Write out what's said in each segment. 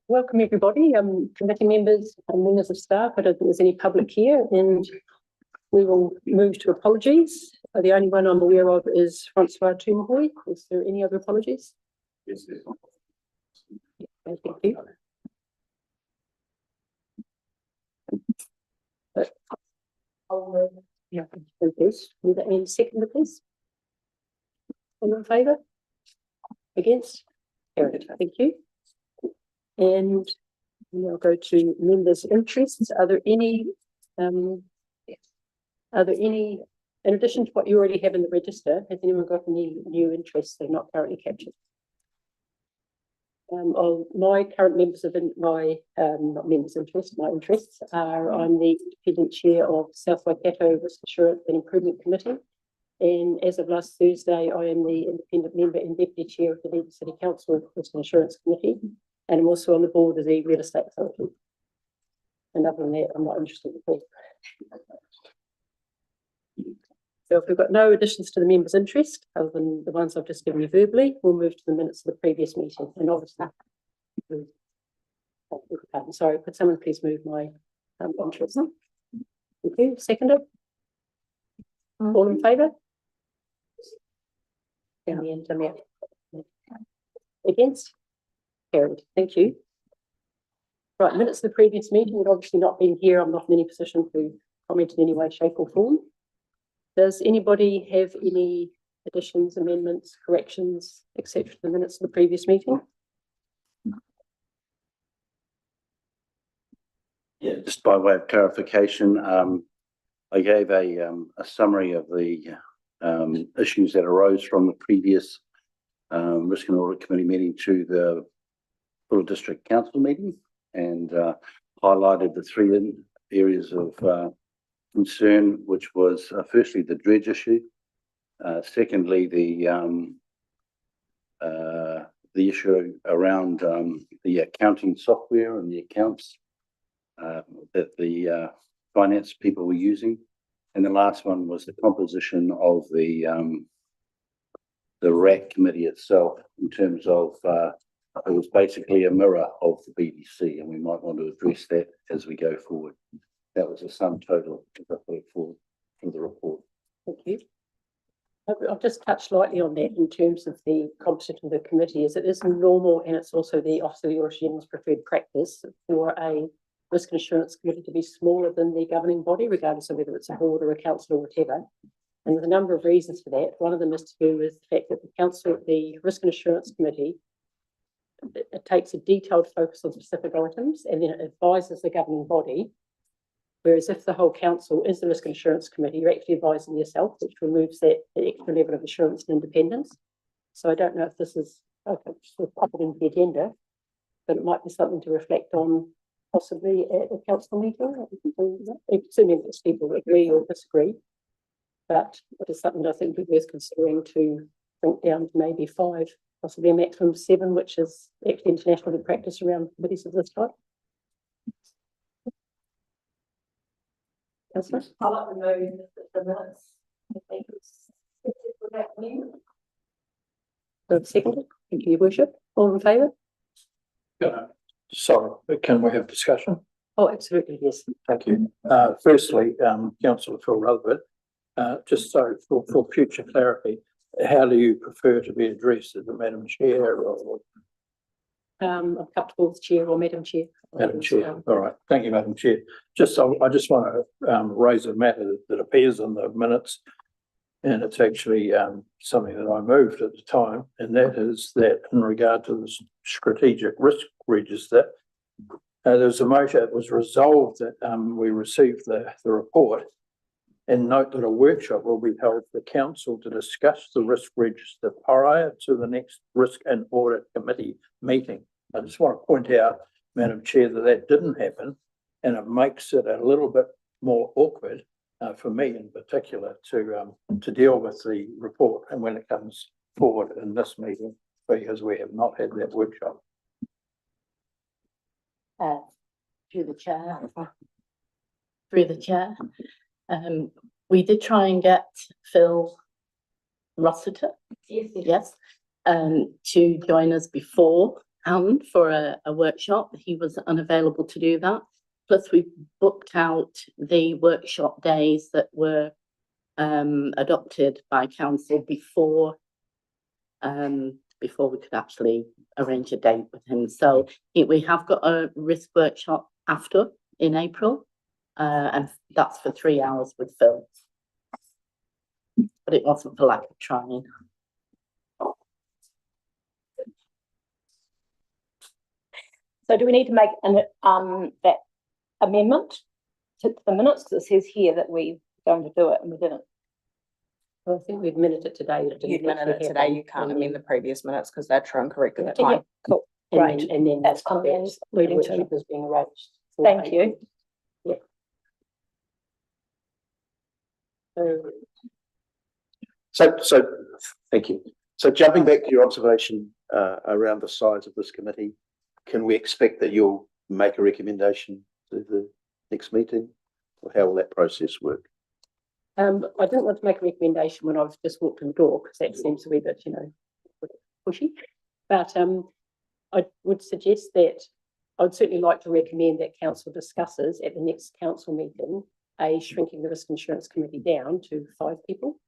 Welcome everybody, committee members and members of staff. I don't think there's any public here, and we will move to apologies. The only one I'm aware of is Francois Tumahoy. Is there any other apologies? Yes, yes. Thank you. Yeah, please. Will that mean second, please? All in favour? Against? Carried. Thank you. And we'll go to members' interests. Are there any, in addition to what you already have in the register, has anyone got any new interests that are not currently captured? My current members of not members' interests, my interests are I'm the independent chair of South Waikato Risk Assurance and Improvement Committee. And as of last Thursday, I am the independent member and deputy chair of the Leeds City Council Risk and Assurance Committee. And I'm also on the board of the Real Estate Authority. And other than that, I'm not interested at all. So if we've got no additions to the members' interest, other than the ones I've just given you verbally, we'll move to the minutes of the previous meeting. And obviously, sorry, could someone please move my interest? Thank you. Seconded. All in favour? In the end, I'm out. Against? Carried. Thank you. Right, minutes of the previous meeting. Would obviously not been here. I'm not in any position to comment in any way, shape, or form. Does anybody have any additions, amendments, corrections, etc. to the minutes of the previous meeting? Yeah, just by way of clarification, I gave a summary of the issues that arose from the previous Risk and Audit Committee meeting to the full District Council meeting, and highlighted the three areas of concern, which was firstly the dredge issue, secondly the issue around the accounting software and the accounts that the finance people were using, and the last one was the composition of the RAC committee itself, in terms of it was basically a mirror of the BBC, and we might want to address that as we go forward. That was the sum total that I put forward from the report. Thank you. I've just touched lightly on that in terms of the composition of the committee, as it is normal, and it's also the Office of the Auditor General's preferred practice for a risk and assurance committee to be smaller than the governing body, regardless of whether it's a board or a council or whatever. And there's a number of reasons for that. One of them is to do with the fact that the risk and assurance committee, it takes a detailed focus on specific items, and then it advises the governing body. Whereas if the whole council is the risk and assurance committee, you're actually advising yourself, which removes that extra level of assurance and independence. So I don't know if this is okay, sort of pop it into the agenda, but it might be something to reflect on possibly at a council meeting. Assuming that people agree or disagree, but it is something I think would be worth considering to bring down to maybe 5, possibly a maximum 7, which is actually international good practice around committees of this type. Councillor? I'd like to know the minutes. I think it's for that meeting. Seconded. Thank you, Your Worship. All in favour? Sorry, can we have discussion? Oh, absolutely, yes. Thank you. Firstly, Councillor Phil Rutherford, just so for future clarity, how do you prefer to be addressed, as the Madam Chair or? I'm comfortable with Chair or Madam Chair. Madam Chair. All right. Thank you, Madam Chair. I just want to raise a matter that appears in the minutes, and it's actually something that I moved at the time, and that is that in regard to the strategic risk register, there's a motion. It was resolved that we received the report, and note that a workshop will be held for council to discuss the risk register prior to the next Risk and Audit Committee meeting. I just want to point out, Madam Chair, that didn't happen, and it makes it a little bit more awkward for me in particular to deal with the report and when it comes forward in this meeting, because we have not had that workshop. Through the chair, we did try and get Phil Rossiter, Yes. yes, to join us before and for a workshop. He was unavailable to do that. Plus, we booked out the workshop days that were adopted by council before we could actually arrange a date with him. So we have got a risk workshop after in April, and that's for 3 hours with Phil. But it wasn't for lack of trying. So do we need to make that amendment to the minutes? Because it says here that we're going to do it and we didn't. Well, I think we've minute it today. It didn't You'd minute actually it today, happen. you can't And amend the then- previous minutes because they're true and correct at the Yeah, time. cool, and great. then- And then. That's kind of what I was alluding to. workshop is being arranged. for Thank you. April. Yeah. So, thank you. So jumping back to your observation around the size of this committee, can we expect that you'll make a recommendation to the next meeting? Or how will that process work? I didn't want to make a recommendation when I was just walked in the door, because that seems a wee bit, pushy. But I would suggest that I'd certainly like to recommend that council discusses at the next council meeting, shrinking the risk insurance committee down to 5 people.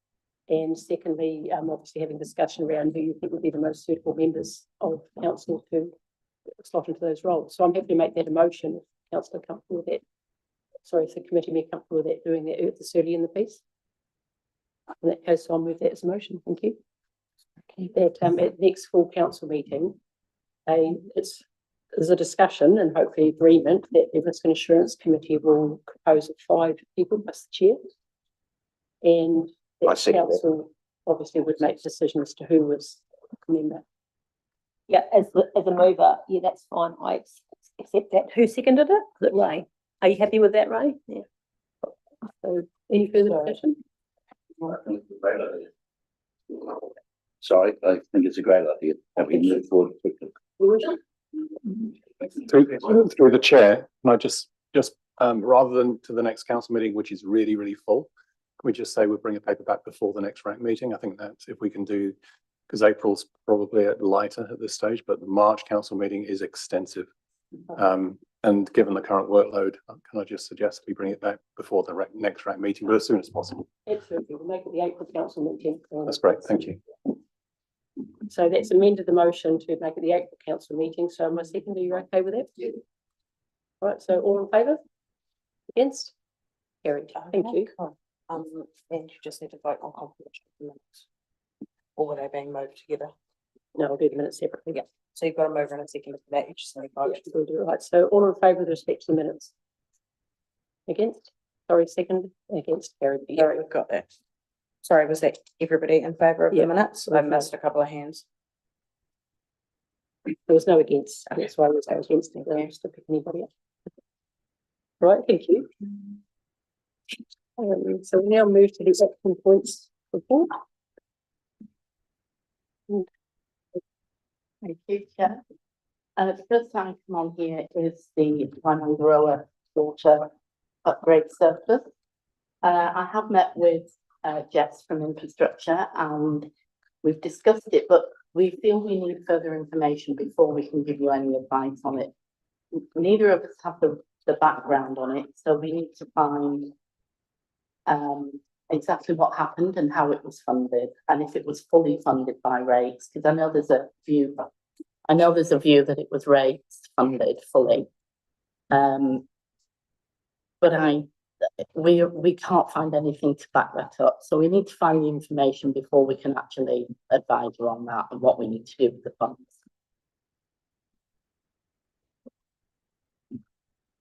And secondly, obviously having discussion around who you think would be the most suitable members of council to slot into those roles. So I'm happy to make that a motion, if council are comfortable with that. Sorry, if the committee be comfortable with that, doing that this early in the piece. In that case, I'll move that as a motion. Thank you. Okay, that at next full council meeting, there's a discussion and hopefully agreement that the risk insurance committee will compose of 5 people plus the chair. And I that second that. council obviously would make decisions as to who was a member. Yeah, as a mover, yeah, that's fine. I accept that. Who seconded it? Was it Ray? Are you happy with that, Ray? Yeah. So any further discussion? Sorry, I think it's a great idea that we move forward quickly. Through the chair, can I just rather than to the next council meeting, which is really, really full, can we just say we'll bring a paper back before the next rank meeting? I think that's if we can do, because April's probably lighter at this stage, but the March council meeting is extensive. And given the current workload, can I just suggest we bring it back before the next rank meeting, but as soon as possible? Absolutely, we'll make it the April council meeting. That's great, thank you. So that's amended the motion to make it the April council meeting. So my second, are you okay with that? Yeah. All right, so all in favour? Against? Carried, thank you. And you just need to vote on confirmation of the minutes. Or were they being moved together? No, I'll do the minutes separately. Yeah. So you've got a mover and a second for that, you just need to vote. Yeah, we'll do it right. So all in favour with respect to the minutes? Against? Sorry, second, against, carried. Yeah, we've got that. Sorry, was that everybody in favour of Yeah. the minutes? I missed a couple of hands. There was no against, Okay. that's why I was against it, just to pick anybody up. Right, thank you. So we now move to the action points report. Thank you, Chair. The first item on here is the Lyman Grower water upgrade surplus. I have met with Jess from infrastructure and we've discussed it, but we feel we need further information before we can give you any advice on it. Neither of us have the background on it, so we need to find exactly what happened and how it was funded, and if it was fully funded by rates, because I know there's a view that it was rates funded fully. But we can't find anything to back that up, so we need to find the information before we can actually advise you on that and what we need to do with the funds.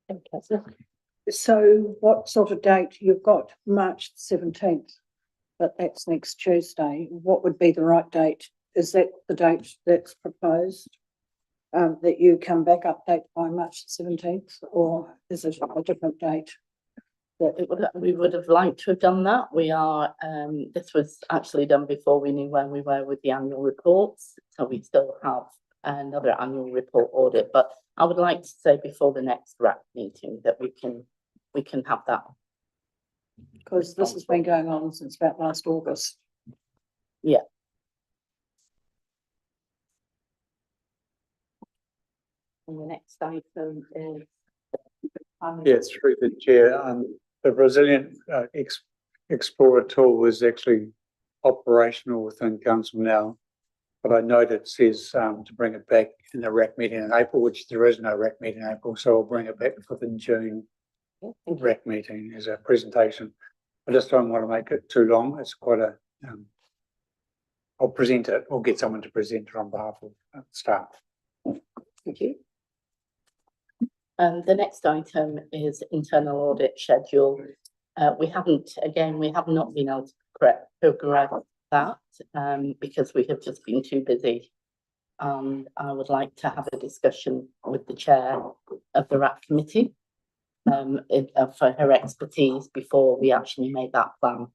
Okay, So what sort of date? You've got March 17th, but that's next Tuesday. What would be the right date? Is that the date that's proposed? That you come back update by March 17th, or is it a different date? We would have liked to have done that. This was actually done before we knew where we were with the annual reports, so we still have another annual report audit, but I would like to say before the next RAC meeting that we can have that. Because this has been going on since about last August. And the next item is. Yes, through the chair, the Resilient Explorer tool was actually operational within council now. But I note it says to bring it back in the RAC meeting in April, which there is no RAC meeting in April, so I'll bring it back for the June RAC meeting as a presentation. I just don't want to make it too long. It's quite a, I'll present it or get someone to present it on behalf of staff. Thank you. The next item is internal audit schedule. We have not been able to progress that because we have just been too busy. I would like to have a discussion with the chair of the RAP committee for her expertise before we actually make that plan.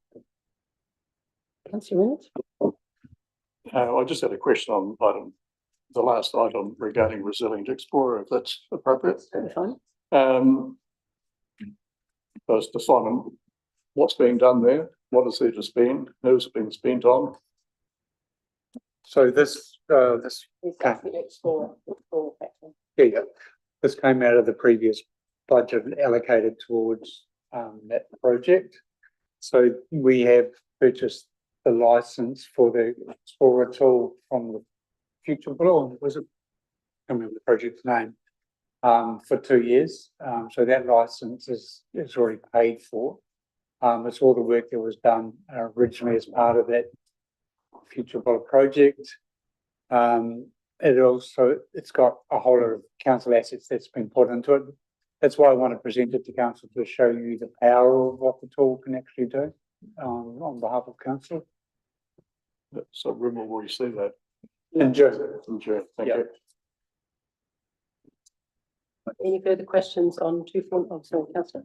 Councillor Reynolds? I just had a question on the last item regarding Resilient Explorer, if that's appropriate. Fine. First, to Simon, what's being done there? What has there to spend? Who's it been spent on? So this this came out of the previous budget allocated towards that project. So we have purchased the license for the Explorer tool from the Future Blue, was it? I can't remember the project's name, for 2 years. So that license is already paid for. It's all the work that was done originally as part of that Future Blue project. It's got a whole lot of council assets that's been put into it. That's why I want to present it to council, to show you the power of what the tool can actually do on behalf of council. So Rim will already see that. In June. Thank you. Any further questions on 2.4? Oh, sorry, councillor.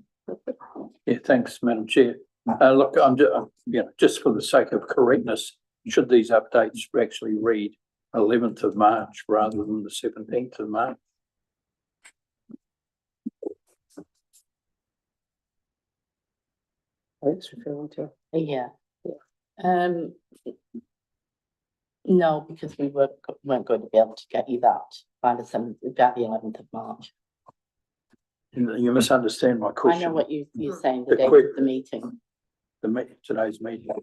Yeah, thanks, Madam Chair. Look, just for the sake of correctness, should these updates actually read 11th of March rather than the 17th of March? Thanks, referring to. Yeah. No, because we weren't going to be able to get you that by the 11th of March. You misunderstand my question. I know what you're saying, the The date quick- of the meeting. Today's meeting.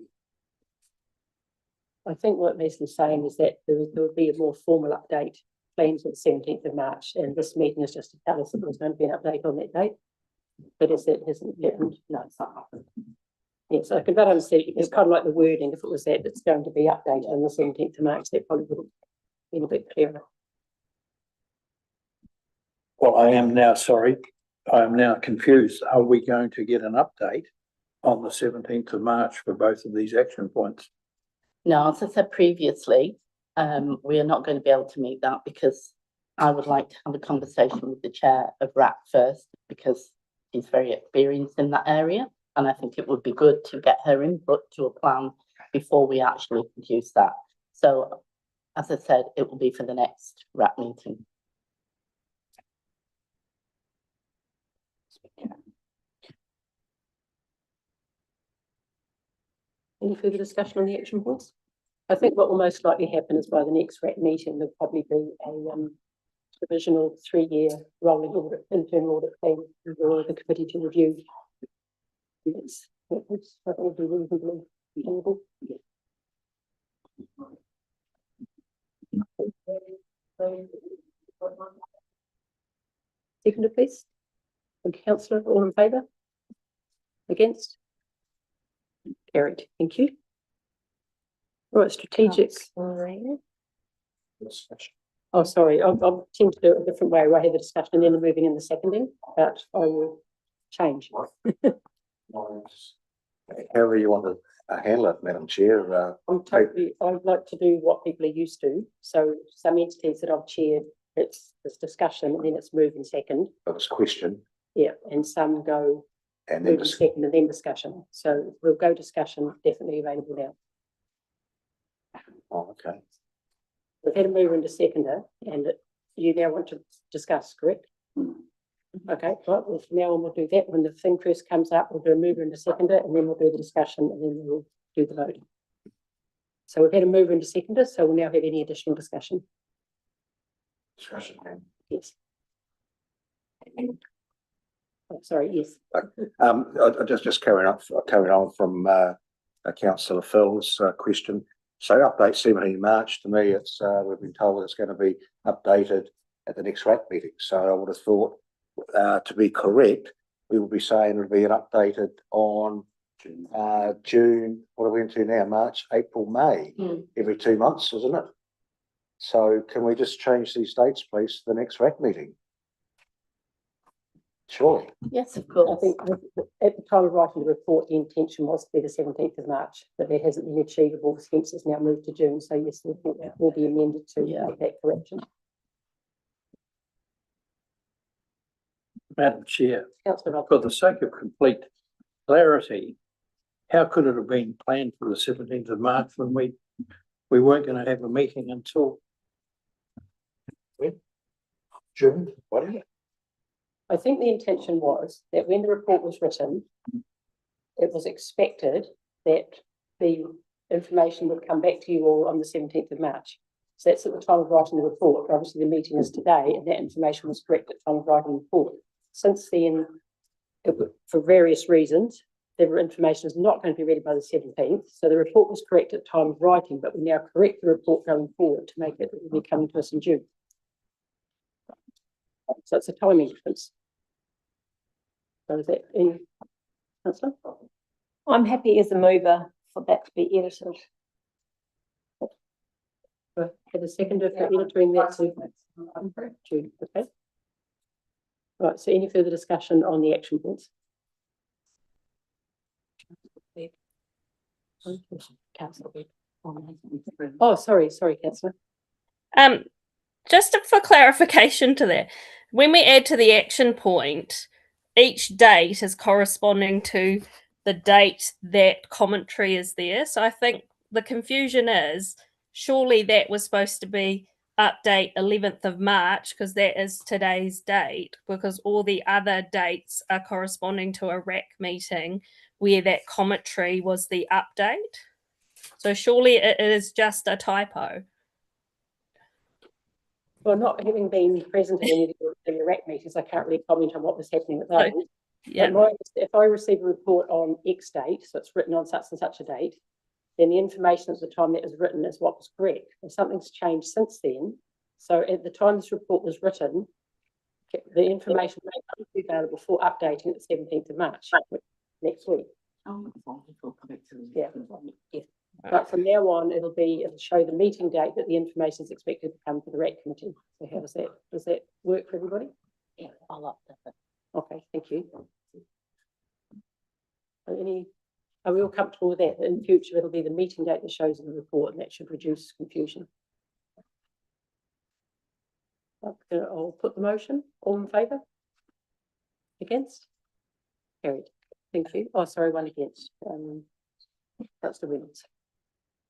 I think what Leslie's saying is that there would be a more formal update planned for the 17th of March, and this meeting is just to tell us that there's going to be an update on that date. But as it hasn't happened, No, it's not happened. yes, I can better understand. It's kind of like the wording. If it was that it's going to be updated on the 17th of March, that probably would have been a bit clearer. Well, I am now confused. Are we going to get an update on the 17th of March for both of these action points? No, as I said previously, we are not going to be able to meet that because I would like to have a conversation with the chair of RAP first, because she's very experienced in that area. And I think it would be good to get her input to a plan before we actually produce that. So, as I said, it will be for the next RAP meeting. Any further discussion on the action points? I think what will most likely happen is by the next RAP meeting, there'll probably be a provisional 3-year rolling audit, internal audit plan for the committee to review. Yes, that will be reasonably doable. Seconder, please. And councillor, all in favour? Against? Carried. Thank you. All right, strategic. Oh, sorry, I'll tend to do it a different way, where I have the discussion and then the moving and the seconding, but I will change. However you want to handle it, Madam Chair. I'd like to do what people are used to. So some entities that I've chaired, it's discussion and then it's move and second. It's question Yeah, and some go and move then and second and then discussion. So we'll go discussion, definitely available now. Oh, okay. We've had a mover and a seconder, and you now want to discuss, correct? Okay, right, well, from now on we'll do that. When the thing first comes up, we'll do a mover and a seconder, and then we'll do the discussion, and then we'll do the vote. So we've had a mover and a seconder, so we'll now have any additional discussion. Discussion. Yes. Oh, sorry, yes. I just carrying on from councillor Phil's question. So update 17 March, to me, it's we've been told it's going to be updated at the next RAC meeting. So I would have thought, to be correct, we will be saying it'll be an updated on June, what are we into now? March, April, May, every 2 months, isn't it? So can we just change these dates, please, to the next RAC meeting? Surely. Yes, of I course. think at the time of writing the report, the intention was to be the 17th of March, but that hasn't been achievable, hence it's now moved to June. So yes, the report will be amended to make that correction. Madam Chair, Councillor for Rob. the sake of complete clarity, how could it have been planned for the 17th of March when we weren't going to have a meeting until June, whatever. I think the intention was that when the report was written, it was expected that the information would come back to you all on the 17th of March. So that's at the time of writing the report. Obviously, the meeting is today, and that information was correct at the time of writing the report. Since then, for various reasons, the information is not going to be ready by the 17th. So the report was correct at the time of writing, but we now correct the report going forward to make it will be coming to us in June. So it's a timing difference. So is that any, Councillor? I'm happy as a mover for that to be edited. Have a seconder for editoring that to June, okay? Right, so any further discussion on the action points? Oh, sorry, Councillor. Just for clarification to that, when we add to the action point, each date is corresponding to the date that commentary is there. So I think the confusion is, surely that was supposed to be update 11th of March because that is today's date, because all the other dates are corresponding to a RAC meeting where that commentary was the update. So surely it is just a typo. Well, not having been present at any of the RAC meetings, I can't really comment on what was happening at those. Yeah. But if I receive a report on X date, so it's written on such and such a date, then the information at the time that was written is what was correct. And something's changed since then. So at the time this report was written, the information may not be available for updating at the 17th of March next week. Yeah. But from now on, it'll show the meeting date that the information is expected to come to the RAC committee. So how does that work for everybody? Yeah, I'll update it. Okay, thank you. Are we all comfortable with that? In future, it'll be the meeting date that shows in the report, and that should reduce confusion. I'll put the motion. All in favour? Against? Carried. Thank you. Oh, sorry, one against. That's the Reynolds.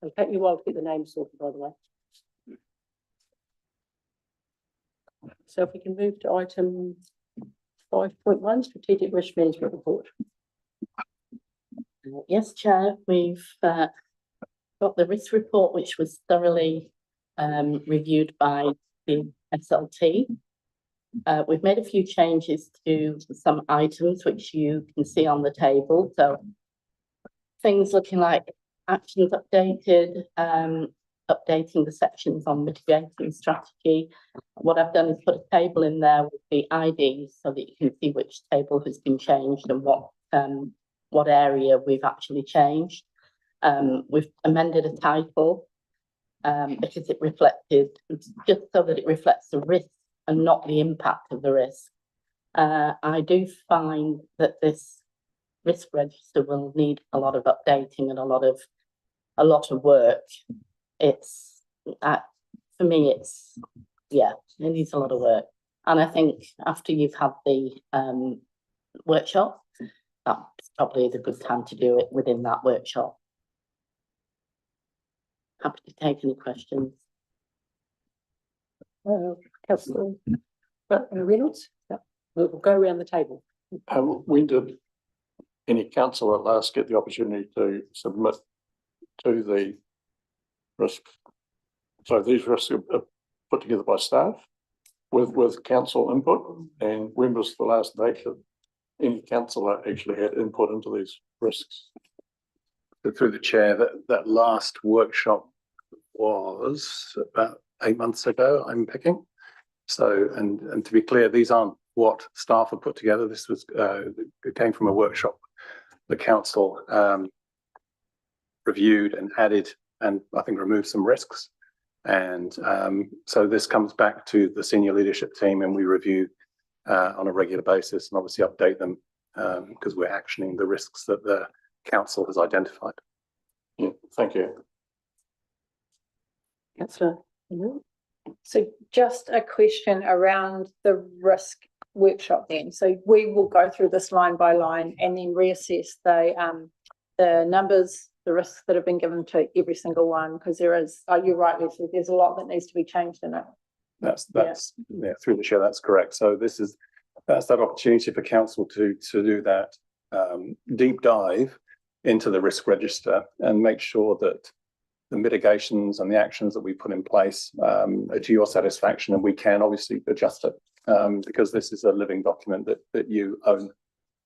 It'll take me a while to get the name sorted, by the way. So if we can move to item 5.1, Strategic Risk Management Report. Yes, Chair, we've got the risk report, which was thoroughly reviewed by the SLT. We've made a few changes to some items, which you can see on the table. So things looking like actions updated, updating the sections on mitigating strategy. What I've done is put a table in there with the IDs so that you can see which table has been changed and what area we've actually changed. We've amended a title because it reflected, just so that it reflects the risk and not the impact of the risk. I do find that this risk register will need a lot of updating and a lot of work. It's for me, it needs a lot of work. And I think after you've had the workshop, that's probably the good time to do it within that workshop. Happy to take any questions. Councillor Reynolds? Yeah. We'll go around the table. when did any councillor at last get the opportunity to submit to the risks. So these risks are put together by staff with council input. And when was the last date that any councillor actually had input into these risks? Through the chair, that last workshop was about 8 months ago, I'm picking. So, and to be clear, these aren't what staff have put together. This was, it came from a workshop the council reviewed and added, and I think removed some risks. And so this comes back to the senior leadership team, and we review on a regular basis and obviously update them because we're actioning the risks that the council has identified. Yeah, thank you. Councillor. So just a question around the risk workshop then. So we will go through this line by line and then reassess the numbers, the risks that have been given to every single one, because there is, you're right, Leslie, there's a lot that needs to be changed in it. That's yeah, through the chair, that's correct. So that's that opportunity for council to do that deep dive into the risk register and make sure that the mitigations and the actions that we put in place are to your satisfaction, and we can obviously adjust it because this is a living document that you own.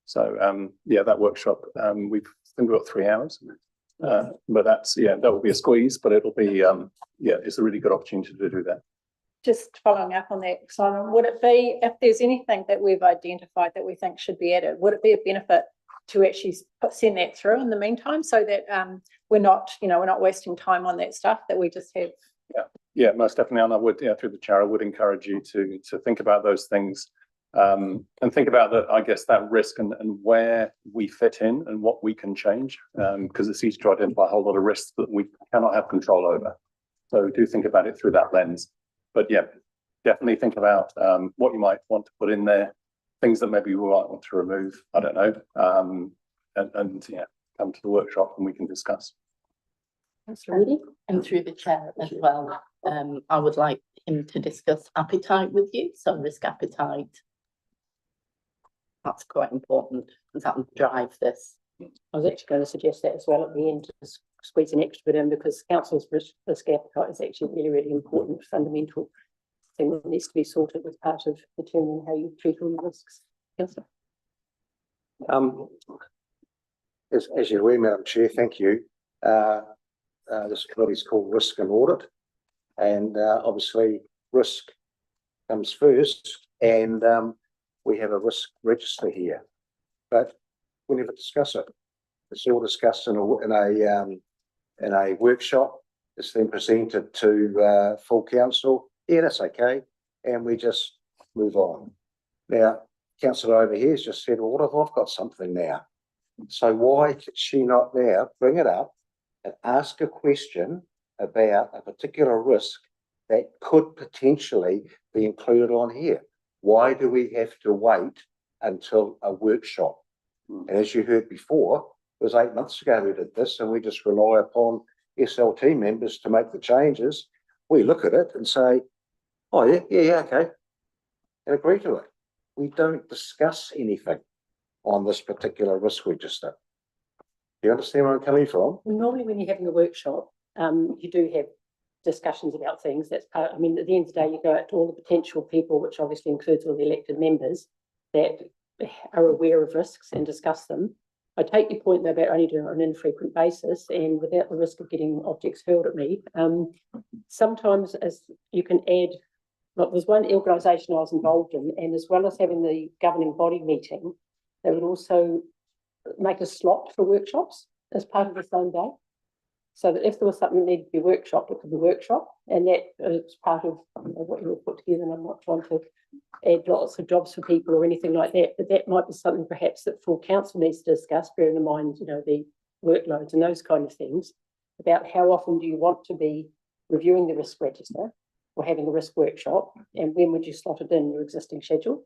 So yeah, that workshop, we've got 3 hours, but that's, yeah, that will be a squeeze, but it'll be, yeah, it's a really good opportunity to do that. Just following up on that, Simon, would it be, if there's anything that we've identified that we think should be added, would it be a benefit to actually send that through in the meantime so that we're not wasting time on that stuff, that we just have? Yeah, most definitely. And I would, yeah, through the chair, I would encourage you to think about those things and think about that, I guess, that risk and where we fit in and what we can change, because it's easy to identify a whole lot of risks that we cannot have control over. So do think about it through that lens. But yeah, definitely think about what you might want to put in there, things that maybe we might want to remove, I don't know, and yeah, come to the workshop and we can discuss. And through the chair as well, I would like him to discuss appetite with you, so risk appetite. That's quite important, because that will drive this. I was actually going to suggest that as well at the end, to squeeze an extra bit in, because council's risk appetite is actually really, really important, fundamental thing that needs to be sorted as part of determining how you treat all the risks. Councillor. As you're aware, Madam Chair, thank you. This committee is called Risk and Audit, and obviously risk comes first, and we have a risk register here, but we never discuss it. It's all discussed in a workshop. It's then presented to full council. Yeah, that's okay, and we just move on. Now, councillor over here has just said, well, what if I've got something now? So why could she not now bring it up and ask a question about a particular risk that could potentially be included on here? Why do we have to wait until a workshop? And as you heard before, it was 8 months ago we did this, and we just rely upon SLT members to make the changes. We look at it and say, oh yeah, okay, and agree to it. We don't discuss anything on this particular risk register. Do you understand where I'm coming from? Normally when you're having a workshop, you do have discussions about things. That's part, I mean, at the end of the day, you go out to all the potential people, which obviously includes all the elected members that are aware of risks, and discuss them. I take your point though about only doing it on an infrequent basis and without the risk of getting objects hurled at me. Sometimes as you can add, look, there's one organisation I was involved in, and as well as having the governing body meeting, they would also make a slot for workshops as part of the same day. So that if there was something that needed to be workshopped, it could be workshop, and that is part of what you will put together. And I'm not trying to add lots of jobs for people or anything like that, but that might be something perhaps that full council needs to discuss, bearing in mind, the workloads and those kind of things, about how often do you want to be reviewing the risk register or having a risk workshop, and when would you slot it in your existing schedule?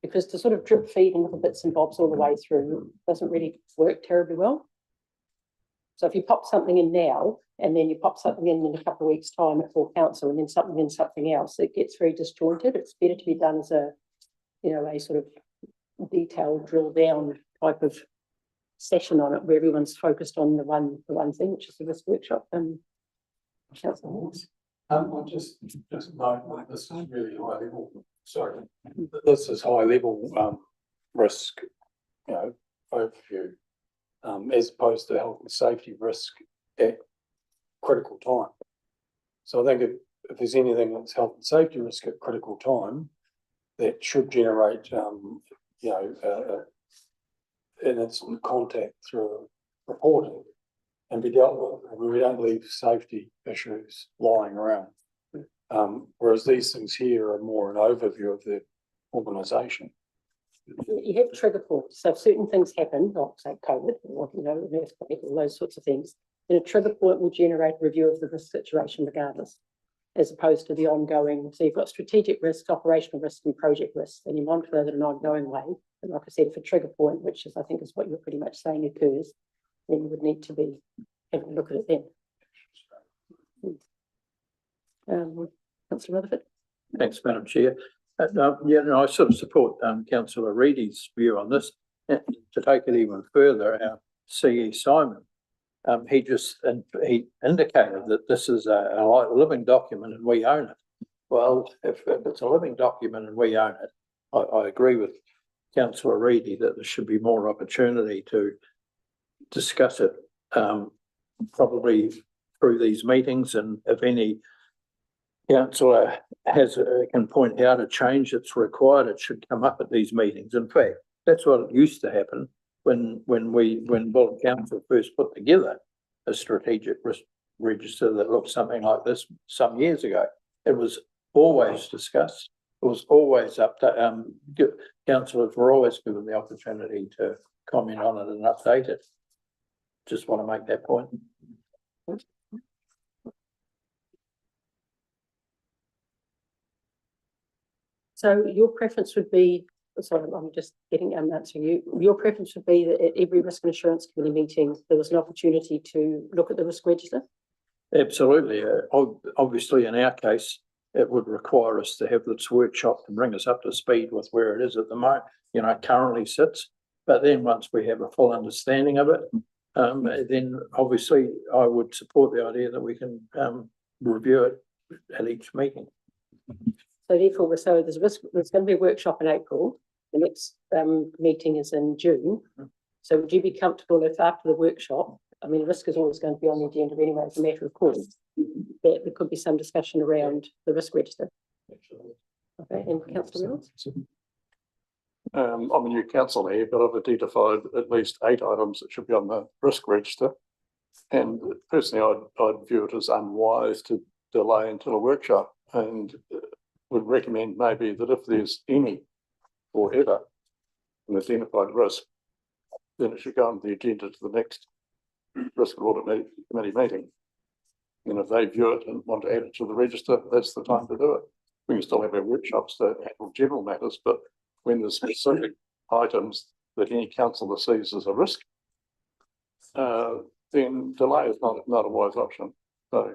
Because to sort of drip feed and little bits and bobs all the way through doesn't really work terribly well. So if you pop something in now, and then you pop something in a couple of weeks' time at full council, and then something else, it gets very disjointed. It's better to be done as a sort of detailed, drill down type of session on it, where everyone's focused on the one thing, which is the risk workshop. Councillor Hawes. I just note that this is really high level, sorry, this is high level, risk, you know, overview. As opposed to health and safety risk at critical time. So I think if there's anything that's health and safety risk at critical time, that should generate, you know, an instant contact through reporting and be dealt with. And we don't leave safety issues lying around. Whereas these things here are more an overview of the organisation. You have trigger points. So if certain things happen, like say COVID or, you know, an earthquake or those sorts of things, then a trigger point will generate a review of the risk situation regardless, as opposed to the ongoing. So you've got strategic risks, operational risks, and project risks, and you monitor those in an ongoing way. And like I said, if a trigger point, which is I think is what you're pretty much saying occurs, then you would need to be having a look at it then. Councillor Rutherford. Thanks, Madam Chair. Yeah, no, I sort of support Councillor Reedy's view on this. To take it even further, our CE Simon, he indicated that this is a living document and we own it. Well, if it's a living document and we own it, I agree with Councillor Reedy that there should be more opportunity to discuss it, probably through these meetings, and if any councillor can point out a change that's required, it should come up at these meetings. In fact, that's what used to happen when Bullock Council first put together a strategic risk register that looked something like this some years ago. It was always discussed. It was always up to councillors were always given the opportunity to comment on it and update it. Just want to make that point. So your preference would be, sorry, I'm just getting answering you. Your preference would be that at every risk and assurance committee meeting, there was an opportunity to look at the risk register? Absolutely. Obviously, in our case, it would require us to have this workshop to bring us up to speed with where it is at the moment, you know, currently sits. But then once we have a full understanding of it, then obviously I would support the idea that we can review it at each meeting. So therefore, there's going to be a workshop in April. The next meeting is in June. So would you be comfortable if after the workshop, I mean, risk is always going to be on the agenda anyway, as a matter of course, that there could be some discussion around the risk register? Okay, and Councillor Reynolds? I'm a new councillor here, but I've identified at least 8 items that should be on the risk register. And personally, I'd view it as unwise to delay until a workshop, and would recommend maybe that if there's any or ever an identified risk, then it should go on the agenda to the next risk and audit committee meeting. And if they view it and want to add it to the register, that's the time to do it. We can still have our workshops to handle general matters, but when there's specific items that any councillor sees as a risk, then delay is not a wise option. So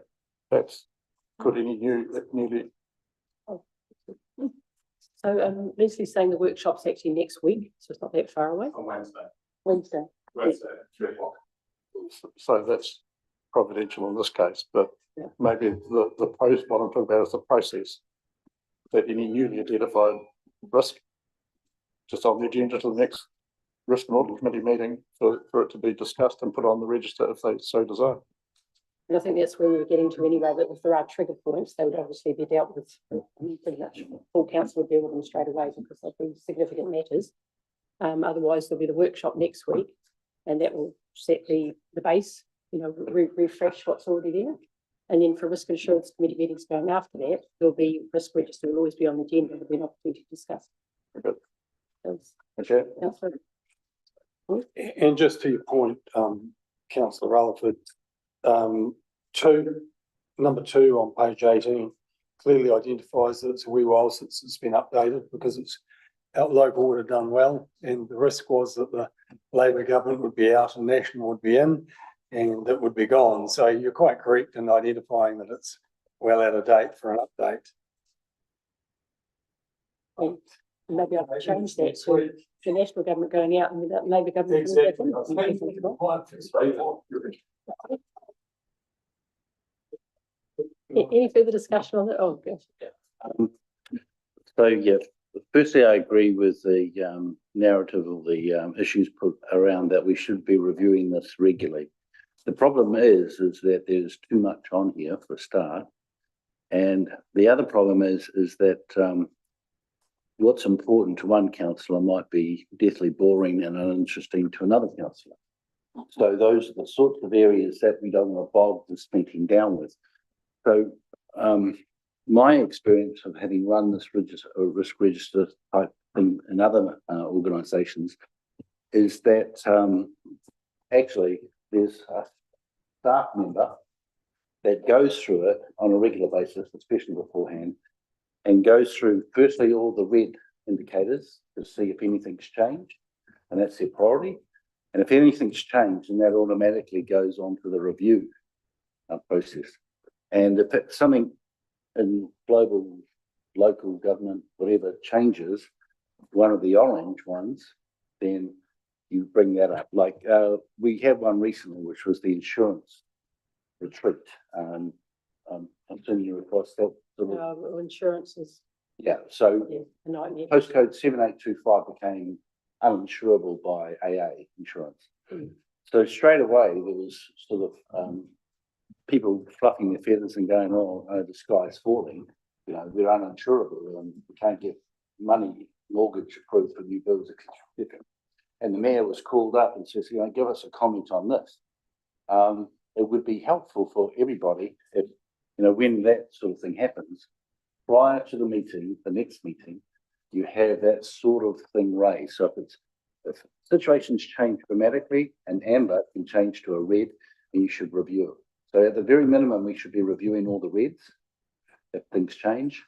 perhaps could any newly. So Leslie's saying the workshop's actually next week, so it's not that far away. On Wednesday. Wednesday. Wednesday, 3 o'clock. So that's providential in this case, but yeah, maybe what I'm talking about is the process, that any newly identified risk just on the agenda to the next risk and audit committee meeting for it to be discussed and put on the register if they so desire. And I think that's where we were getting to anyway, that if there are trigger points, they would obviously be dealt with. Pretty much full council would deal with them straight away because they'll be significant matters. Otherwise, there'll be the workshop next week, and that will set the base, you know, refresh what's already there. And then for risk and assurance committee meetings going after that, there'll be risk register will always be on the agenda. There'll be an opportunity to discuss. Good. Okay. And just to your point, Councillor Rutherford, number 2 on page 18 clearly identifies that it's a wee while since it's been updated because it's our local would have done well, and the risk was that the Labor government would be out and National would be in, and it would be gone. So you're quite correct in identifying that it's well out of date for an update. And maybe I'll change that to the National government going out and without Labor government. Exactly. Any further discussion on that? Oh, gosh. Um, So, yeah, firstly, I agree with the narrative of the issues put around that we should be reviewing this regularly. The problem is that there's too much on here for a start. And the other problem is that what's important to one councillor might be deathly boring and uninteresting to another councillor. So those are the sorts of areas that we don't want to bog this meeting down with. So my experience of having run this risk register type thing in other organisations is that actually there's a staff member that goes through it on a regular basis, especially beforehand, and goes through firstly all the red indicators to see if anything's changed, and that's their priority. And if anything's changed, then that automatically goes on to the review process. And if it's something in global, local government, whatever changes, one of the orange ones, then you bring that up. Like we had one recently, which was the insurance retreat. I'm assuming you across that. Insurance is, Yeah, so yeah, a nightmare. postcode 7825 became uninsurable by AA insurance. So straight away there was sort of people fluffing their feathers and going, "Oh, the sky's falling. You know, we're uninsurable and we can't get money, mortgage approved for new builds, etc." And the mayor was called up and says, "You know, give us a comment on this." It would be helpful for everybody if, you know, when that sort of thing happens, prior to the meeting, the next meeting, you have that sort of thing raised. So if situations change dramatically, an amber can change to a red, and you should review it. So at the very minimum, we should be reviewing all the reds if things change,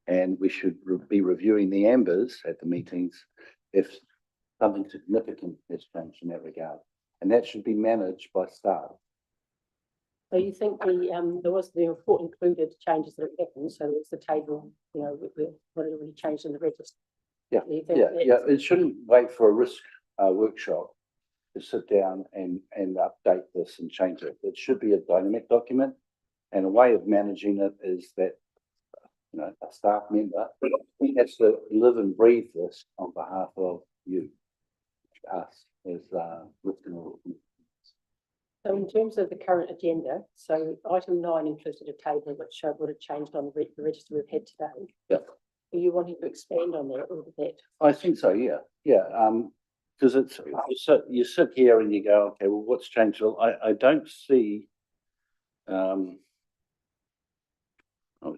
and we should be reviewing the ambers at the meetings if something significant has changed in that regard. And that should be managed by staff. So you think the report included changes that have happened, so it's the table, you know, what had already changed in the register. Yeah, You think yeah. It shouldn't wait for a risk workshop to sit down and update this and change it. It should be a dynamic document, and a way of managing it is that, you know, a staff member has to live and breathe this on behalf of you, us as risk and audit. So in terms of the current agenda, so item 9 included a table which would have changed on the register we've had today. Yeah. Are you wanting to expand on that or that? I think so, yeah. Yeah. Because you sit here and you go, okay, well, what's changed? Well, I don't see I'll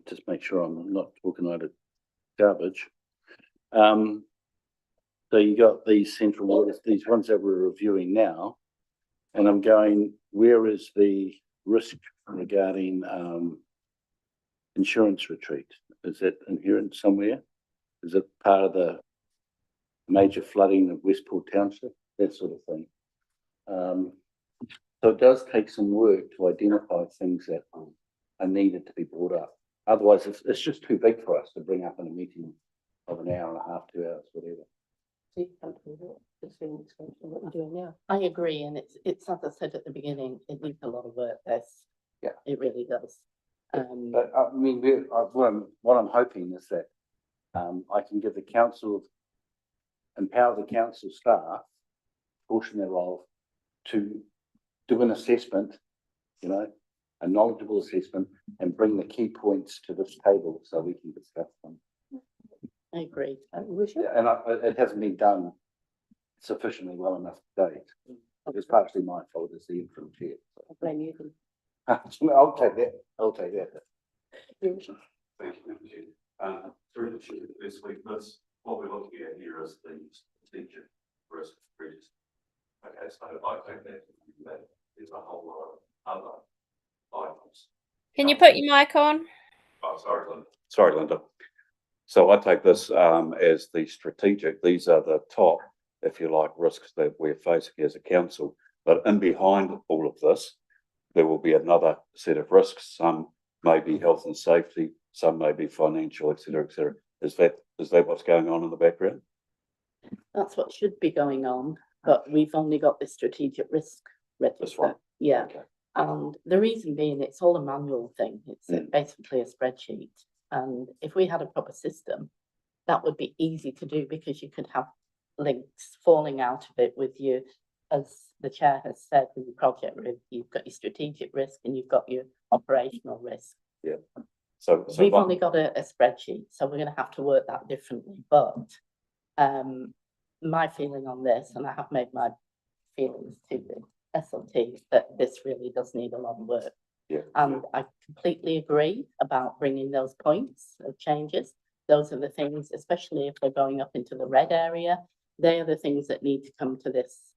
just make sure I'm not talking out of garbage. So you got these central waters, these ones that we're reviewing now, and I'm going, where is the risk regarding insurance retreat? Is it inherent somewhere? Is it part of the major flooding of Westport Township? That sort of thing. So it does take some work to identify things that are needed to be brought up. Otherwise, it's just too big for us to bring up in a meeting of an hour and a half, 2 hours, whatever. What we're doing now. I agree, and it's as I said at the beginning, it needs a lot of work, Yeah. It really does. But I mean, what I'm hoping is that I can give the council, empower the council staff, portion thereof, to do an assessment, you know, a knowledgeable assessment, and bring the key points to this table so we can discuss them. I agree. Yeah, and it hasn't been done sufficiently well enough to date. It's partially my fault as the interim chair. I blame you then. I'll take that. I'll take that. Thank you, Madam Chair. Through the chair this week, what we're looking at here is the strategic risk register. Okay, so I think that there's a whole lot of other items. Can you put your mic on? Oh, sorry, Linda. Sorry, Linda. So I take this as the strategic. These are the top, if you like, risks that we're facing as a council. But in behind all of this, there will be another set of risks. Some may be health and safety, some may be financial, et cetera, et cetera. Is that what's going on in the background? That's what should be going on, but we've only got the strategic risk register. This one. Yeah. Okay. And the reason being, it's all a manual thing. It's basically a spreadsheet. And if we had a proper system, that would be easy to do because you could have links falling out of it with you, as the chair has said, with your project risk, you've got your strategic risk and you've got your operational risk. Yeah. So We've only got a spreadsheet, so we're going to have to work that differently. But my feeling on this, and I have made my feelings to the SLT, that this really does need a lot of work. Yeah. And I completely agree about bringing those points of changes. Those are the things, especially if we're going up into the red area, they are the things that need to come to this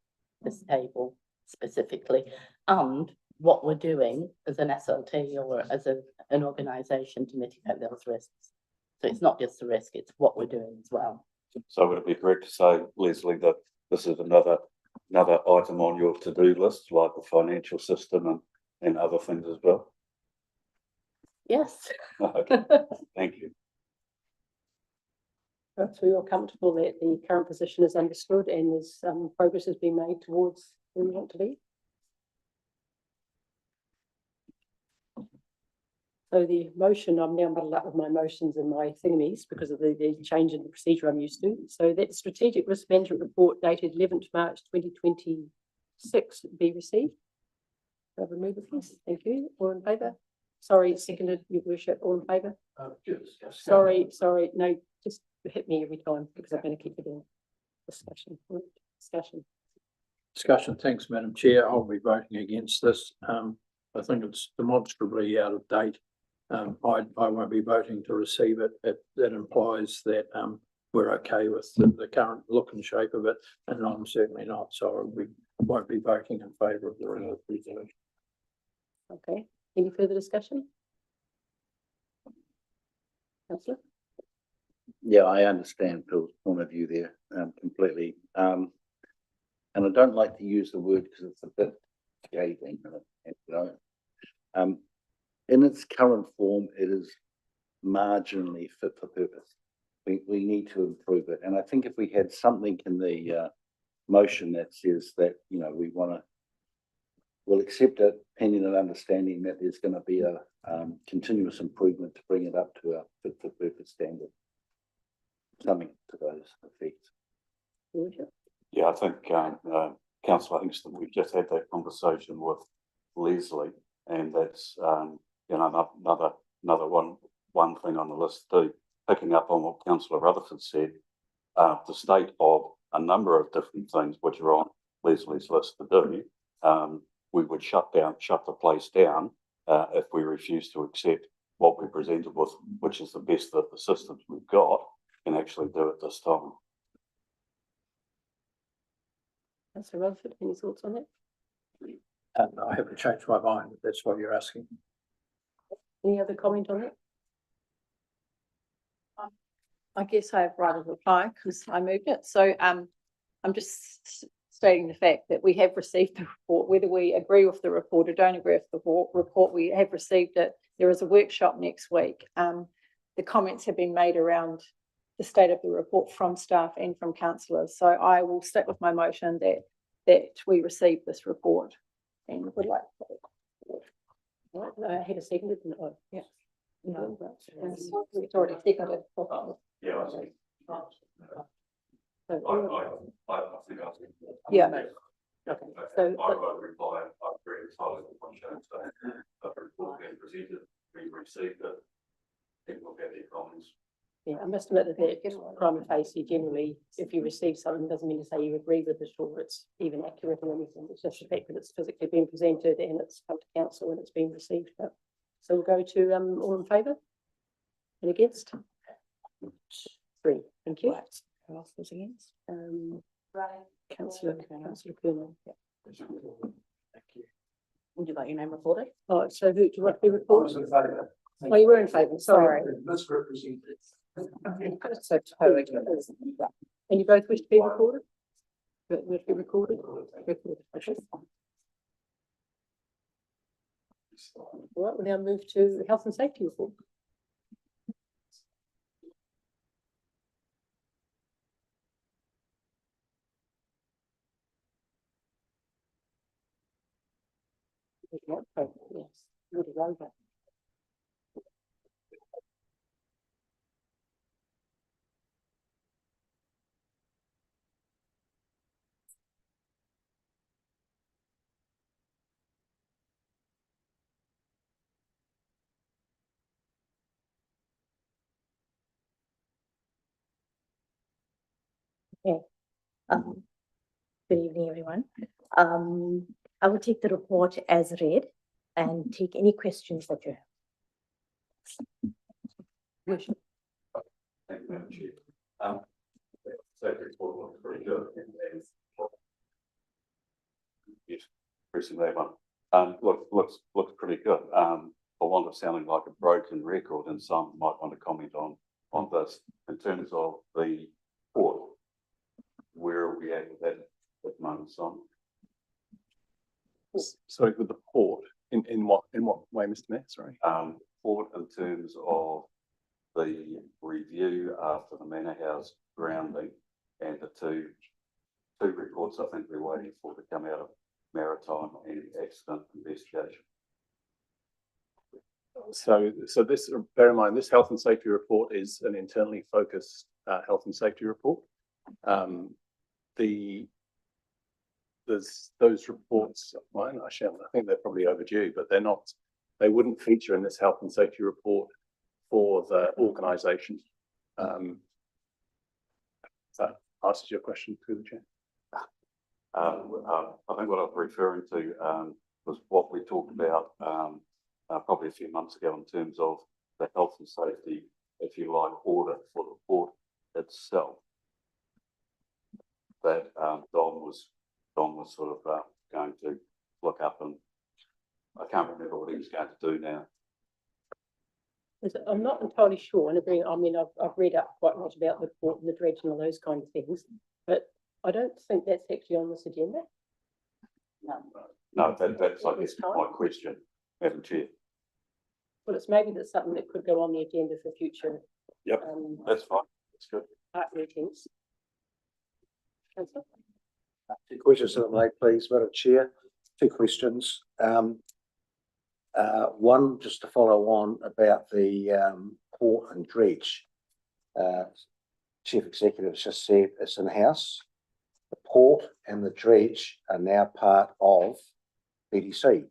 table specifically. And what we're doing as an SLT or as an organisation to mitigate those risks. So it's not just the risk, it's what we're doing as well. So would it be correct to say, Leslie, that this is another item on your to-do list, like the financial system and other things as well? Yes. Okay, thank you. So you're comfortable that the current position is understood and there's progress has been made towards where we want to be? So the motion, I'm now muddled up with my motions and my thingamies because of the change in the procedure I'm used to. So that strategic risk management report dated 11th March 2026 be received. I'll remove it, please. Thank you. All in favour? Sorry, seconded, Your Worship. All in favour? Sorry, no, just hit me every time because I'm going to keep it in discussion. Discussion, thanks, Madam Chair. I'll be voting against this. I think it's demonstrably out of date. I won't be voting to receive it. That implies that we're okay with the current look and shape of it, and I'm certainly not. So we won't be voting in favour of the resolution. Okay, any further discussion? Councillor? Yeah, I understand Phil's point of view there completely. And I don't like to use the word because it's a bit scathing, you know. In its current form, it is marginally fit for purpose. We need to improve it. And I think if we had something in the motion that says that, you know, we'll accept it, pending an understanding that there's going to be a continuous improvement to bring it up to a fit for purpose standard. Something to those effects. Yeah, I think, Councillor Hingston, we've just had that conversation with Leslie, and that's, you know, another one thing on the list too, picking up on what Councillor Rutherford said, the state of a number of different things which are on Leslie's list to do. We would shut the place down if we refuse to accept what we presented with, which is the best of the systems we've got, and actually do it this time. Councillor Rutherford, any thoughts on that? I haven't changed my mind, if that's what you're asking. Any other comment on that? I guess I have right of reply because I moved it. So I'm just stating the fact that we have received the report, whether we agree with the report or don't agree with the report, we have received it. There is a workshop next week. The comments have been made around the state of the report from staff and from councillors. So I will stick with my motion that we receive this report and would like to. Right, I had a second, didn't I? Yeah. No, It's already seconded. Yeah, I see. Yeah. Okay, so reply, I agree entirely with what Sharon said. The report being presented, we received it. People get their comments. yeah, I must admit that prima facie, generally, if you receive something, doesn't mean to say you agree with it or it's even accurate or anything. It's just the fact that it's physically been presented and it's come to council and it's been received. So we'll go to all in favour and against. 3. Thank you. Who else was against? Councillor Colonel. Yeah. Thank you. Would you like your name recorded? Oh, so who do you want to be recorded? Oh, you were in favour. Sorry. Misrepresented. So, and you both wish to be recorded? Wish to be recorded? Recorded. All right, we'll now move to the health and safety report. Yes, Woody Rover. Good evening, everyone. I will take the report as read and take any questions that you have. Thank you, Madam Chair. So the report looks pretty good. Yes, pressing that one. Looks pretty good. For want of sounding like a broken record, and some might want to comment on this in terms of the port. Where are we at with that at the moment, Simon? Sorry, with the port, in what way, Mr. Mayor? Sorry. Port in terms of the review after the Manor House grounding and the two reports I think we're waiting for to come out of maritime and accident investigation. So this, bear in mind, this health and safety report is an internally focused health and safety report. There's those reports of mine, I think they're probably overdue, but they wouldn't feature in this health and safety report for the organisation. That answers your question through the chair. I think what I was referring to was what we talked about probably a few months ago in terms of the health and safety, if you like, audit for the port itself. That Don was sort of going to look up, and I can't remember what he was going to do now. I'm not entirely sure, and I've read up quite a lot about the port and the dredge and all those kind of things, but I don't think that's actually on this agenda. No, that's I guess my question, Madam Chair. Well, that's something that could go on the agenda for future. Yep, that's fine. That's good. Art meetings. Councillor? Two questions that I made, please, Madam Chair. Two questions. One, just to follow on about the port and dredge. Chief Executive has just said it's in-house. The port and the dredge are now part of BDC.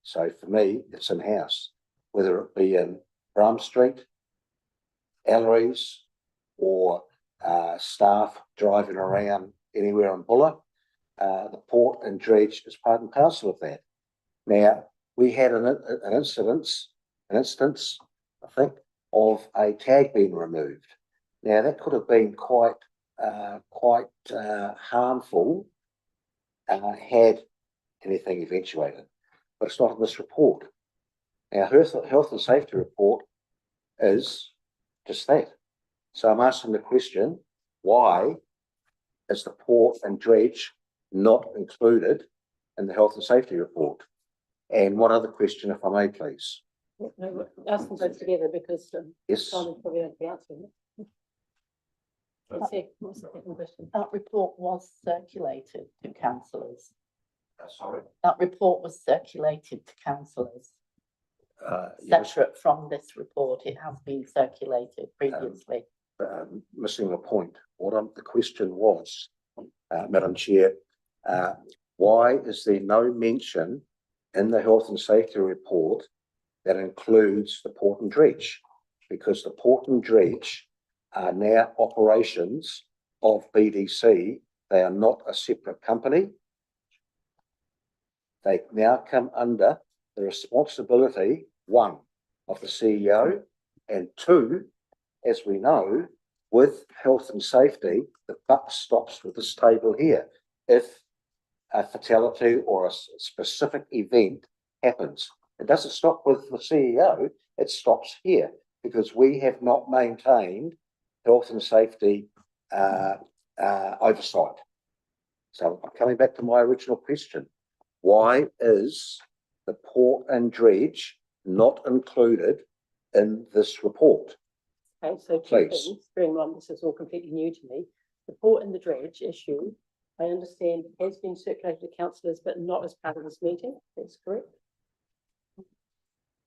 So for me, it's in-house, whether it be in Brum Street, Ellery's, or staff driving around anywhere in Buller. The port and dredge is part and parcel of that. Now, we had an instance, I think, of a tag being removed. Now, that could have been quite harmful had anything eventuated, but it's not in this report. Our health and safety report is just that. So I'm asking the question, why is the port and dredge not included in the health and safety report? And one other question, if I may, please. No, ask them both together because Yes. Simon probably won't be answering it. What's the second question? That report was circulated to councillors. Sorry. That report was circulated to councillors. Yes, Separate from this report, it has been circulated previously. missing the point. The question was, Madam Chair, why is there no mention in the health and safety report that includes the port and dredge? Because the port and dredge are now operations of BDC. They are not a separate company. They now come under the responsibility, one, of the CEO, and two, as we know, with health and safety, the buck stops with this table here. If a fatality or a specific event happens, it doesn't stop with the CEO, it stops here because we have not maintained health and safety oversight. So I'm coming back to my original question. Why is the port and dredge not included in this report? Okay, so two Please. things, bearing in mind this is all completely new to me. The port and the dredge issue, I understand has been circulated to councillors, but not as part of this meeting. That's correct.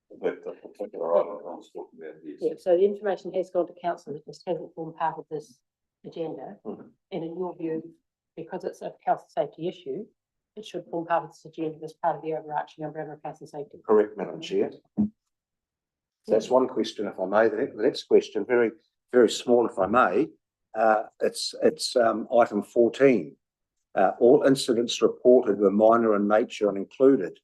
But the particular item I was talking about, yes. Yeah, so the information has gone to council, it just hasn't formed part of this agenda. Mhm. And in your view, because it's a health and safety issue, it should form part of this agenda as part of the overarching umbrella of health and safety. Correct, Madam Chair. So that's one question, if I may. The next question, very, very small, if I may. It's item 14. All incidents reported were minor in nature and included.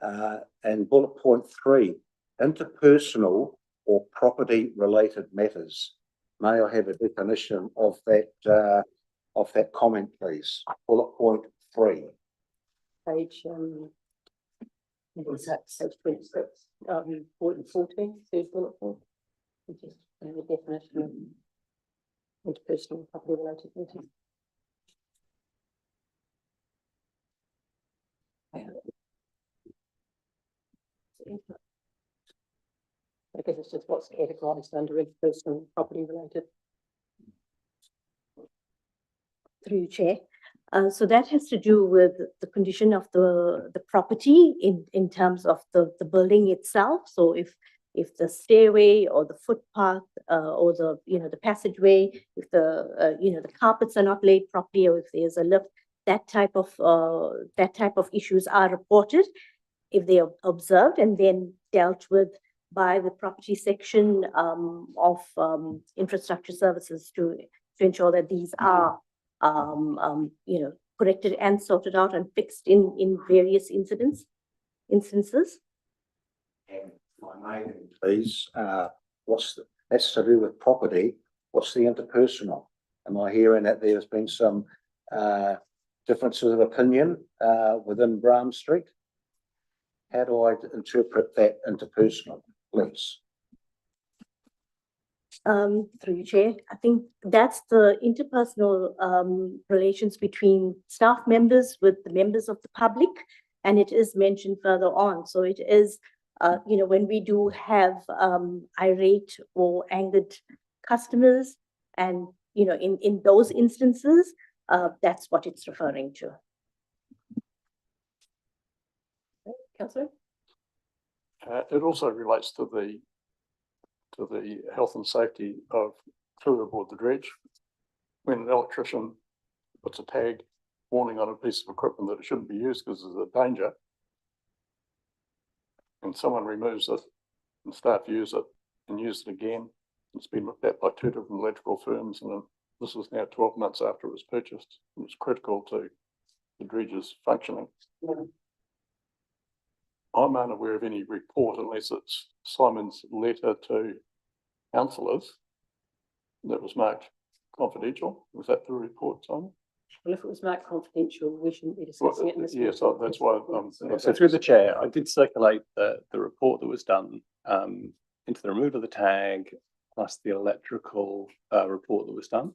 And bullet point 3, interpersonal or property related matters. May I have a definition of that comment, please? Bullet point 3. Page, page 26, point 14, third bullet point. Which is the definition of interpersonal property related matters. I guess it's just what's categorised under interpersonal property related. Through you, Chair. So that has to do with the condition of the property in terms of the building itself. So if the stairway or the footpath or the passageway, if the carpets are not laid properly, or if there's a lift, that type of issues are reported if they are observed and then dealt with by the property section of infrastructure services to ensure that these are corrected and sorted out and fixed in various instances. And if I may, please, that's to do with property. What's the interpersonal? Am I hearing that there's been some differences of opinion within Bram Street? How do I interpret that interpersonal, please? Through you, Chair, I think that's the interpersonal relations between staff members with the members of the public, and it is mentioned further on. So it is, when we do have irate or angered customers, and in those instances, that's what it's referring to. Councillor? It also relates to the health and safety of crew aboard the dredge. When an electrician puts a tag warning on a piece of equipment that it shouldn't be used because there's a danger, and someone removes it and start to use it and use it again, it's been looked at by 2 different electrical firms, and this was now 12 months after it was purchased. It was critical to the dredge's functioning. I'm unaware of any report, unless it's Simon's letter to councillors that was marked confidential. Was that the report, Simon? Well, if it was marked confidential, we shouldn't be discussing it in this. Yes, that's why. So through the chair, I did circulate the report that was done into the removal of the tag, plus the electrical report that was done.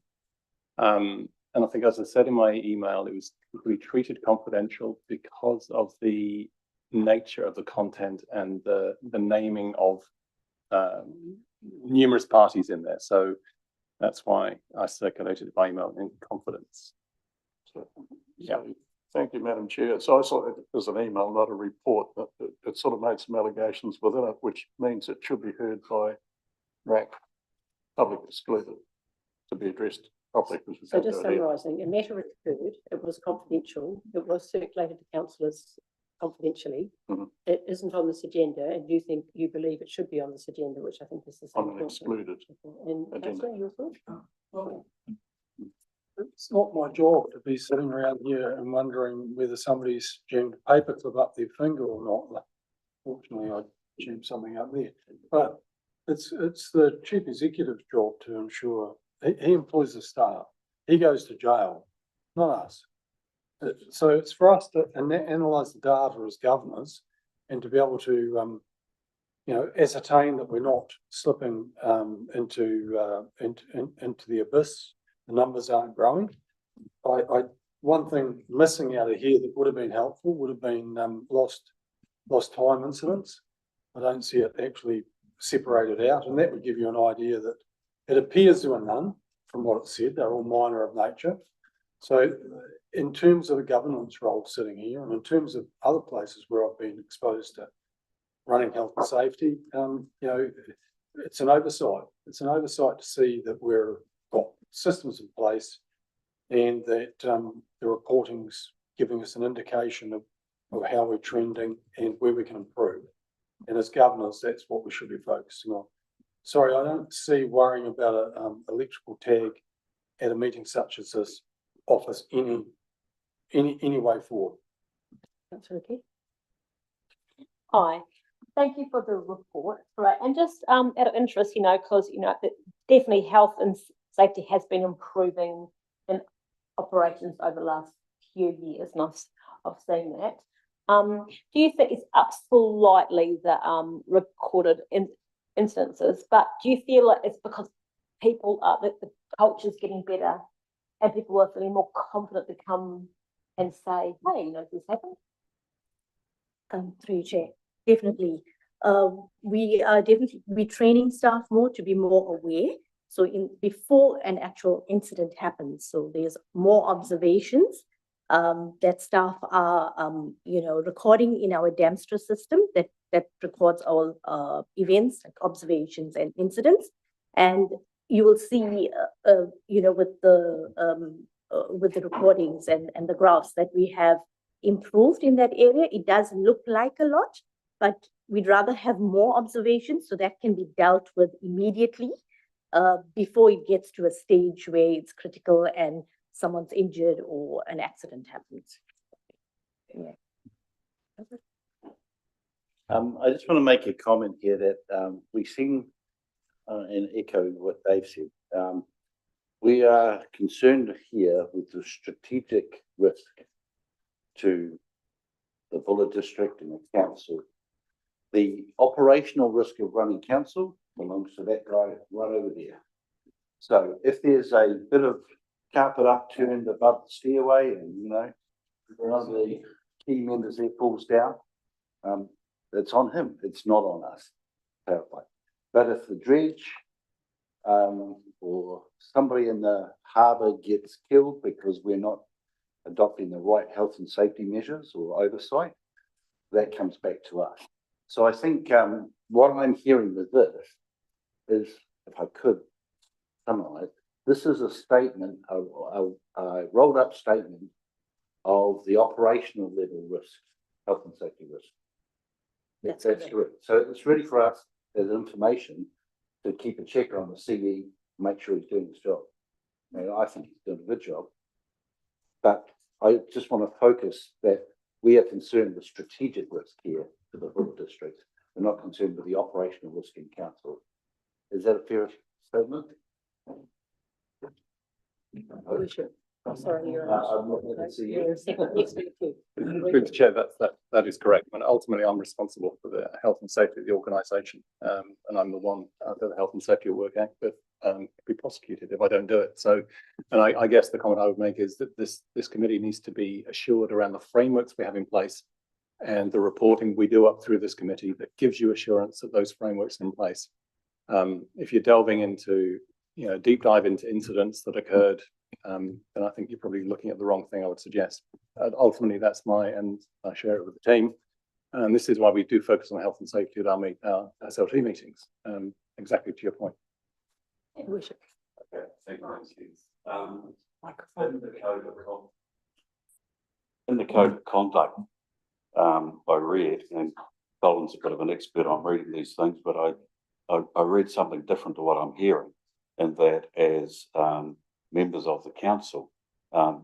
And I think, as I said in my email, it was we treated confidential because of the nature of the content and the naming of numerous parties in there. So that's why I circulated it by email in confidence. So, yeah. Thank you, Madam Chair. So I saw it as an email, not a report, but it sort of made some allegations within it, which means it should be heard by RAC, public excluded, to be addressed properly. So just summarising, a matter occurred, it was confidential, it was circulated to councillors confidentially. It isn't on this agenda, and you believe it should be on this agenda, which I think is the same. On an excluded And agenda. Councillor, your thoughts? Well, it's not my job to be sitting around here and wondering whether somebody's jammed a paperclip up their finger or not. Fortunately, I jammed something up there. But it's the chief executive's job to ensure he employs the staff. He goes to jail, not us. So it's for us to analyse the data as governors and to be able to, ascertain that we're not slipping into the abyss. The numbers aren't growing. One thing missing out of here that would have been helpful would have been lost time incidents. I don't see it actually separated out, and that would give you an idea that it appears there are none from what it said. They're all minor of nature. So in terms of a governance role sitting here, and in terms of other places where I've been exposed to running health and safety, you know, it's an oversight. It's an oversight to see that we're got systems in place and that the reporting's giving us an indication of how we're trending and where we can improve. And as governors, that's what we should be focusing on. Sorry, I don't see worrying about a electrical tag at a meeting such as this offers any way forward. That's okay. Hi, thank you for the report. Right, and just out of interest, because definitely health and safety has been improving in operations over the last few years, and I've seen that. Do you think it's up slightly the recorded instances, but do you feel like it's because people are that the culture's getting better and people are feeling more confident to come and say, hey, this happened? Through you, Chair, definitely. We training staff more to be more aware. So before an actual incident happens, so there's more observations that staff are recording in our Damstra system that records all events like observations and incidents. And you will see with the recordings and the graphs that we have improved in that area. It does look like a lot, but we'd rather have more observations so that can be dealt with immediately before it gets to a stage where it's critical and someone's injured or an accident happens. Yeah. I just want to make a comment here that we seem, and echo what Dave said, we are concerned here with the strategic risk to the Buller District and the council. The operational risk of running council belongs to that guy right over there. So if there's a bit of carpet upturned above the stairway and, one of the key members there falls down, it's on him. It's not on us. Clarify. But if the dredge or somebody in the harbour gets killed because we're not adopting the right health and safety measures or oversight, that comes back to us. So I think what I'm hearing with this is, if I could summarise, this is a statement, a rolled up statement of the operational level risk, health and safety risk. That's correct. So it's really for us as information to keep a check on the CE, make sure he's doing his job. I think he's doing a good job. But I just want to focus that we are concerned with strategic risk here for the Buller District. We're not concerned with the operational risk in council. Is that a fair statement? I'm sorry, you're I'm not going to see you. Through the chair, that is correct. And ultimately, I'm responsible for the health and safety of the organisation, and I'm the one out there, the health and safety at work act, but be prosecuted if I don't do it. So, and I guess the comment I would make is that this committee needs to be assured around the frameworks we have in place and the reporting we do up through this committee that gives you assurance that those frameworks are in place. If you're delving into, deep dive into incidents that occurred, then I think you're probably looking at the wrong thing, I would suggest. Ultimately, that's and I share it with the team. And this is why we do focus on health and safety at our SLT meetings, exactly to your point. Okay, thank you. In the code of conduct, I read, and Colin's a bit of an expert on reading these things, but I read something different to what I'm hearing, and that as members of the council,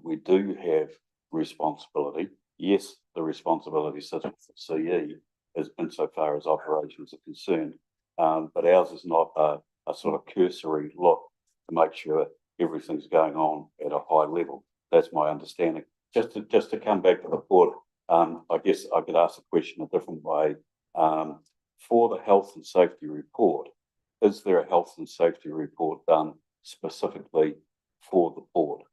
we do have responsibility. Yes, the responsibility sits with the CE as insofar as operations are concerned, but ours is not a sort of cursory look to make sure everything's going on at a high level. That's my understanding. Just to come back to the report, I guess I could ask the question a different way. For the health and safety report, is there a health and safety report done specifically for the board?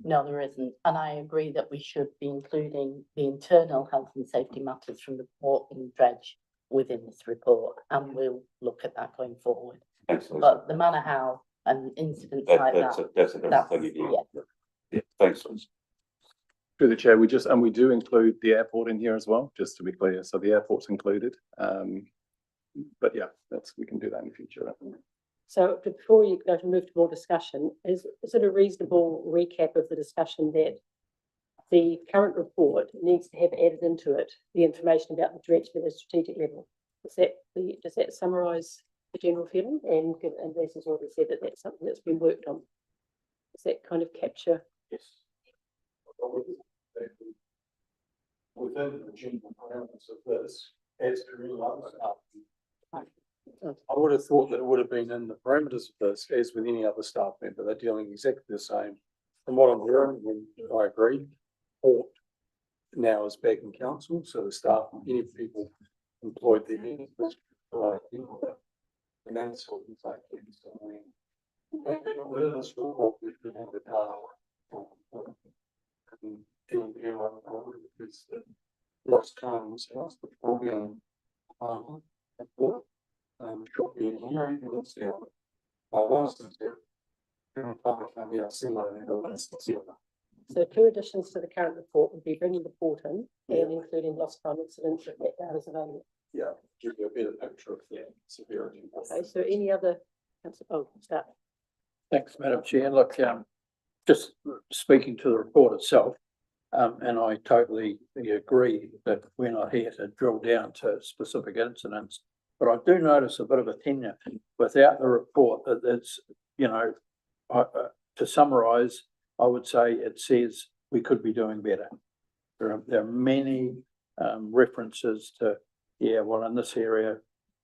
No, there isn't. And I agree that we should be including the internal health and safety matters from the port and dredge within this report. And we'll look at that going forward. Excellent. But the manner how an incident like that's a different thing again. Yeah. Yeah, thanks, Liz. Through the chair, we do include the airport in here as well, just to be clear. So the airport's included. But yeah, we can do that in the future. So before you go to move to more discussion, is it a reasonable recap of the discussion that the current report needs to have added into it the information about the direction at a strategic level? Does that summarise the general feeling? And Lisa's already said that that's something that's been worked on. Does that kind of capture? Yes. Within the general parameters of this, as per any other stuff, I would have thought that it would have been in the parameters of this, as with any other staff member, they're dealing exactly the same. From what I'm hearing, and I agree, Port now is back in council, so the staff, any people employed there, and that's sort of like, whether this report is presented because last times, last the program, should be in here, let's see. I was there. So 2 additions to the current report would be bringing the port in and including lost time incidents if that data is available. Yeah, give you a better picture of severity. Okay, so any other, start. Thanks, Madam Chair. Look, just speaking to the report itself, and I totally agree that we're not here to drill down to specific incidents, but I do notice a bit of a tenure without the report. That it's, to summarise, I would say it says we could be doing better. There are many references to, well, in this area,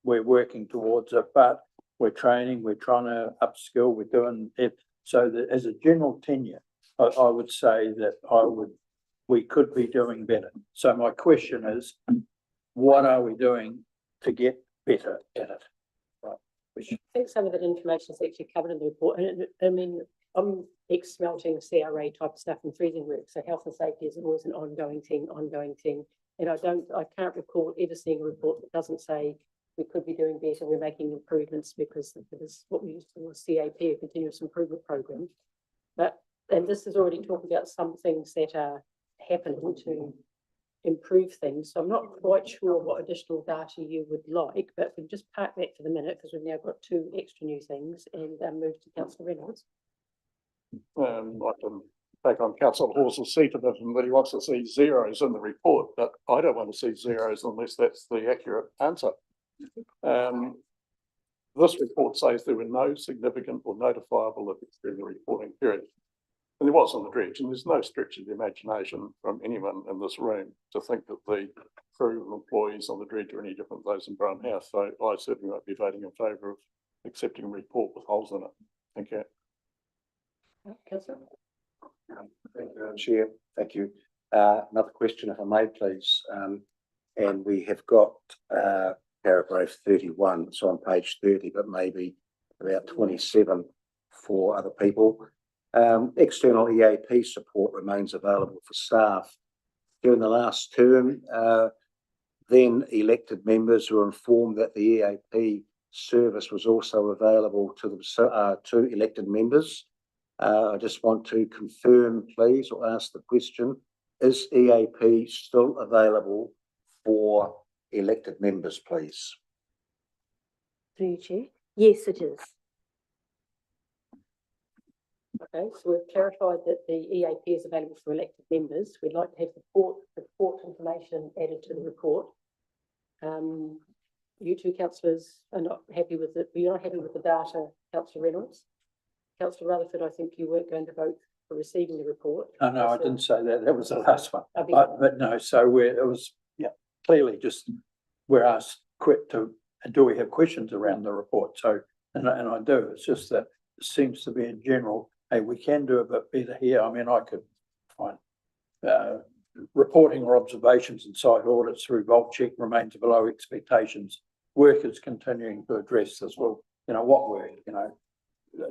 we're working towards it, but we're training, we're trying to upskill, we're doing it. So that as a general tenure, I would say that we could be doing better. So my question is, what are we doing to get better at it? Right. I think some of that information is actually covered in the report. And I mean, I'm ex-smelting CRA type of stuff and freezing work. So health and safety is always an ongoing thing. And I can't recall ever seeing a report that doesn't say we could be doing better, we're making improvements, because it is what we used to call a CAP, a continuous improvement program. And this is already talking about some things that are happening to improve things. So I'm not quite sure what additional data you would like, but if we just park that for the minute, because we've now got 2 extra new things, and move to Councillor Reynolds. I can take on Councillor Hawes's seat of it, and that he wants to see zeros in the report, but I don't want to see zeros unless that's the accurate answer. This report says there were no significant or notifiable events during the reporting period. And there was on the dredge, and there's no stretch of the imagination from anyone in this room to think that the crew of employees on the dredge are any different than those in Brown House. So I certainly won't be voting in favour of accepting a report with holes in it. Thank you. Councillor? Thank you, Madam Chair. Thank you. Another question, if I may, please. And we have got paragraph 31, so on page 30, but maybe about 27 for other people. External EAP support remains available for staff. During the last term, then elected members were informed that the EAP service was also available to to elected members. I just want to confirm, please, or ask the question, is EAP still available for elected members, please? Through you, Chair. Yes, it is. Okay, so we've clarified that the EAP is available for elected members. We'd like to have the report information added to the report. You 2 councillors are not happy with it. You're not happy with the data, Councillor Reynolds. Councillor Rutherford, I think you weren't going to vote for receiving the report. No, I didn't say that. That was the last one. But no, so it was clearly just we're asked quick to, do we have questions around the report? So, and I do. It's just that it seems to be in general, hey, we can do a bit better here. I mean, I could find reporting or observations and site audits through Vault Check remains below expectations. Work is continuing to address this. Well, what work?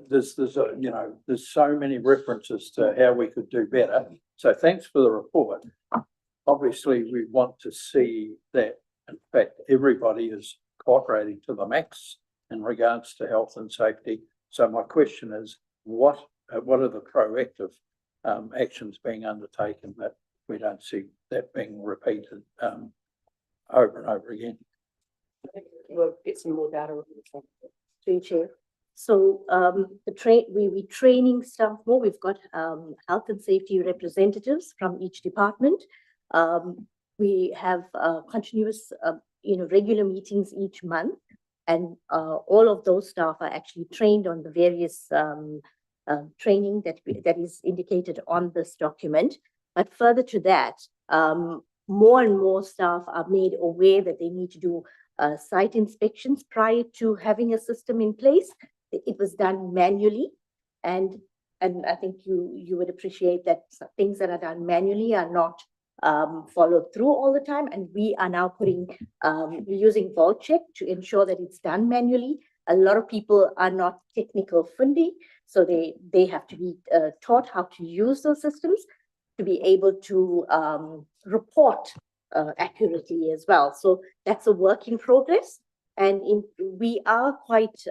There's so many references to how we could do better. So thanks for the report. Obviously, we want to see that, in fact, everybody is cooperating to the max in regards to health and safety. So my question is, what are the proactive actions being undertaken that we don't see that being repeated over and over again. We'll get some more data. Through you, Chair. So we training staff more. We've got health and safety representatives from each department. We have continuous, regular meetings each month, and all of those staff are actually trained on the various training that is indicated on this document. But further to that, more and more staff are made aware that they need to do site inspections prior to having a system in place. It was done manually, and I think you would appreciate that things that are done manually are not followed through all the time. And we are now using Vault Check to ensure that it's done manually. A lot of people are not technical fundy, so they have to be taught how to use those systems to be able to report accurately as well. So that's a work in progress, and we are quite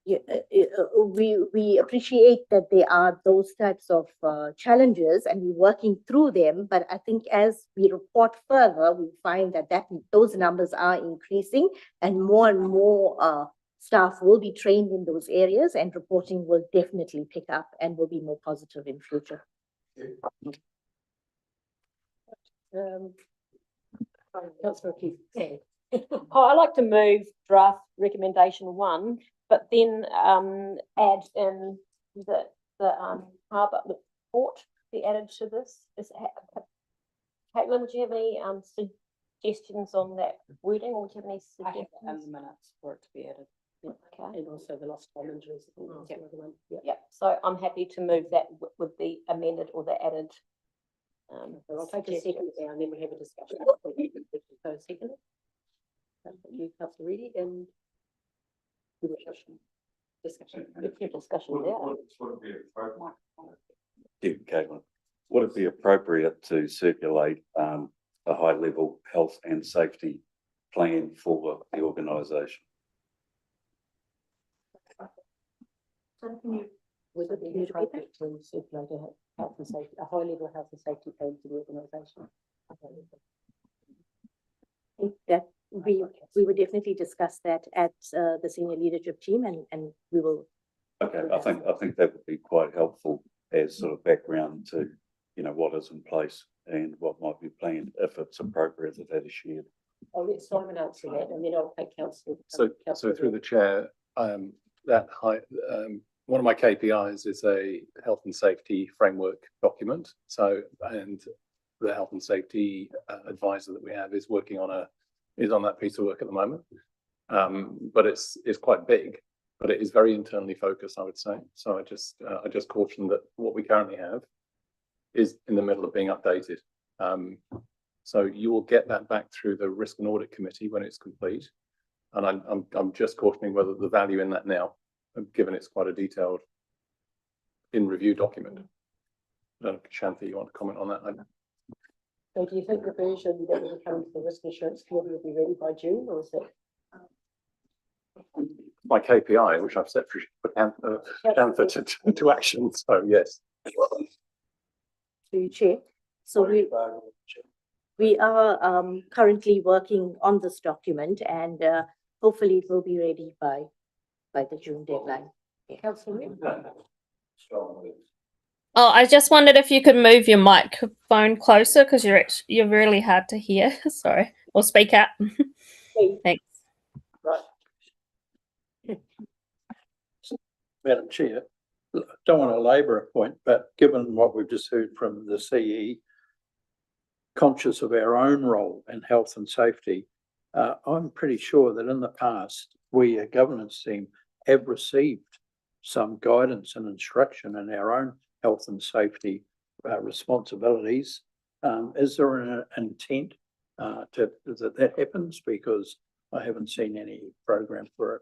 we appreciate that there are those types of challenges, and we're working through them. But I think as we report further, we find that those numbers are increasing, and more staff will be trained in those areas, and reporting will definitely pick up and will be more positive in future. Councillor Keith. I'd like to move draft recommendation 1, but then add in the harbour report be added to this. Caitlin, would you have any suggestions on that wording, or would you have any suggestions? And the minutes for it to be added. Okay. And also the lost time injuries. Yeah. So I'm happy to move that with the amended or the added. I'll take a second now, and then we have a discussion. So second. You, Councillor Reedy, and discussion. Discussion there. Caitlin, would it be appropriate to circulate a high-level health and safety plan for the organisation? Would it be appropriate to circulate a health and safety, a high-level health and safety plan to the organisation? I think that we would definitely discuss that at the senior leadership team, and we will. Okay, I think that would be quite helpful as sort of background to, what is in place and what might be planned if it's appropriate that is shared. I'll let Simon answer that, and then I'll take Councillor. So through the chair, one of my KPIs is a health and safety framework document. So, and the health and safety advisor that we have is working on that piece of work at the moment. But it's quite big, but it is very internally focused, I would say. So I just caution that what we currently have is in the middle of being updated. So you will get that back through the Risk and Audit Committee when it's complete. And I'm just cautioning whether the value in that now, given it's quite a detailed in review document. I don't know, Shanti, you want to comment on that? So do you think the version that will come to the Risk Insurance Committee will be ready by June, or is it? My KPI, which I've set for Shanti to action, so yes. To you, Chair. So we are currently working on this document, and hopefully it will be ready by the June deadline. Councillor Reid? Oh, I just wondered if you could move your microphone closer, because you're really hard to hear. Sorry, or speak up. Thanks. Right. Madam Chair, don't want to labour a point, but given what we've just heard from the CE, conscious of our own role in health and safety, I'm pretty sure that in the past, we, a governance team, have received some guidance and instruction in our own health and safety responsibilities. Is there an intent that happens? Because I haven't seen any program for it.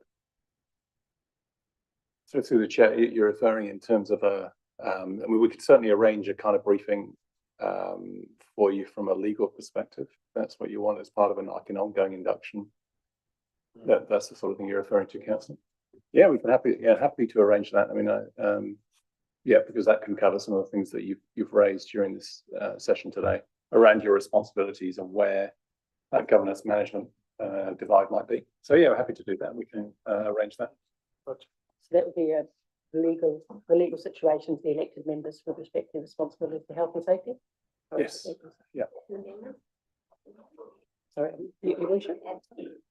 So through the chair, you're referring in terms of I mean, we could certainly arrange a kind of briefing for you from a legal perspective. That's what you want as part of an ongoing induction. That's the sort of thing you're referring to, Councillor. Yeah, we can happy to arrange that. I mean, Yeah, because that can cover some of the things that you've raised during this session today around your responsibilities and where that governance management divide might be. So yeah, we're happy to do that. We can arrange that. So that would be the legal situation for the elected members with respect to responsibility for health and safety? Yes. Yeah. Sorry, your worship?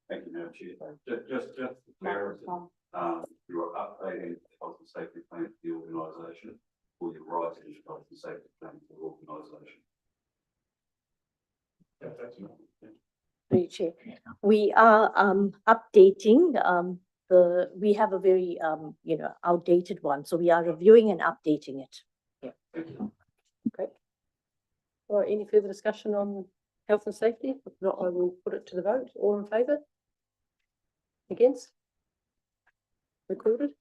Thank you, Madam Chair. Just for clarity, you are updating the health and safety plan for the organisation, or you're writing the health and safety plan for the organisation. Through you, Chair. We are updating we have a very outdated one, so we are reviewing and updating it. Okay. All right, any further discussion on health and safety? If not, I will put it to the vote. All in favour? Against? Recorded?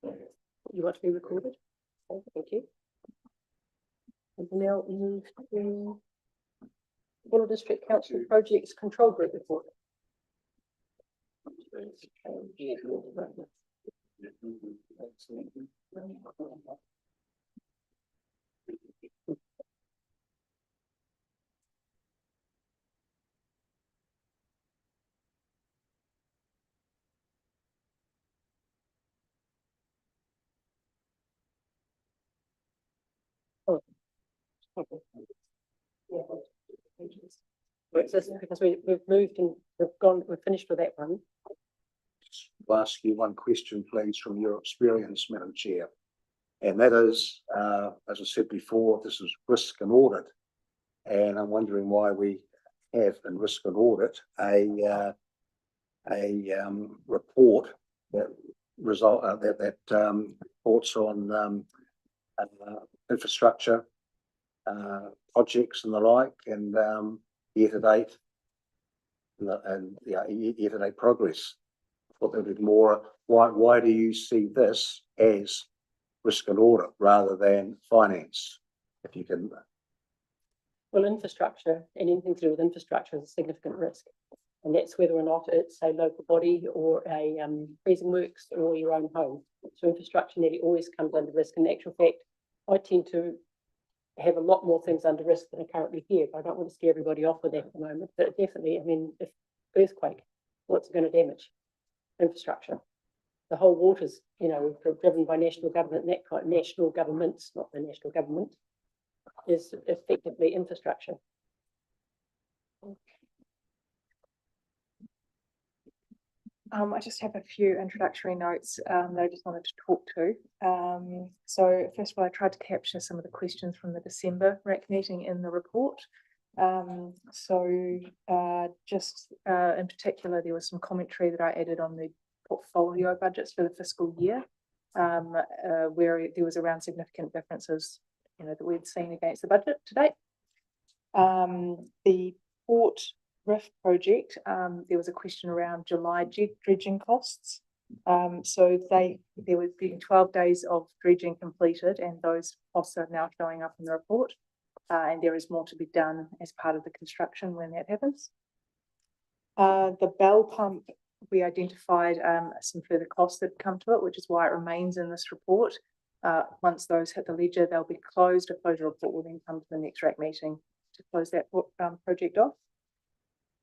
You want to be recorded? Okay, thank you. And we'll now move to Water District Council Projects Control Group report. Oh. Okay. Yeah. Right, so because we've moved and we've finished with that one. I'll ask you one question, please, from your experience, Madam Chair. And that is, as I said before, this is risk and audit. And I'm wondering why we have in risk and audit a report that reports on infrastructure projects and the like, and year-to-date year-to-date progress. Thought there would be more. Why do you see this as risk and audit rather than finance? If you can. Well, infrastructure and anything to do with infrastructure is a significant risk. And that's whether or not it's a local body or a freezing works or your own home. So infrastructure nearly always comes under risk. In actual fact, I tend to have a lot more things under risk than are currently here, but I don't want to scare everybody off with that at the moment. But definitely, I mean, if earthquake, what's it going to damage? Infrastructure. The whole waters, driven by national government, and that kind of national governments, not the national government, is effectively infrastructure. I just have a few introductory notes that I just wanted to talk to. So first of all, I tried to capture some of the questions from the December RAC meeting in the report. Just in particular, there was some commentary that I added on the portfolio budgets for the fiscal year, where there was around significant differences, that we'd seen against the budget to date. The Port Rift project, there was a question around July dredging costs. So there would be 12 days of dredging completed, and those costs are now showing up in the report. And there is more to be done as part of the construction when that happens. The bell pump, we identified some further costs that come to it, which is why it remains in this report. Once those hit the ledger, they'll be closed. A closure report will then come to the next RAC meeting to close that project off.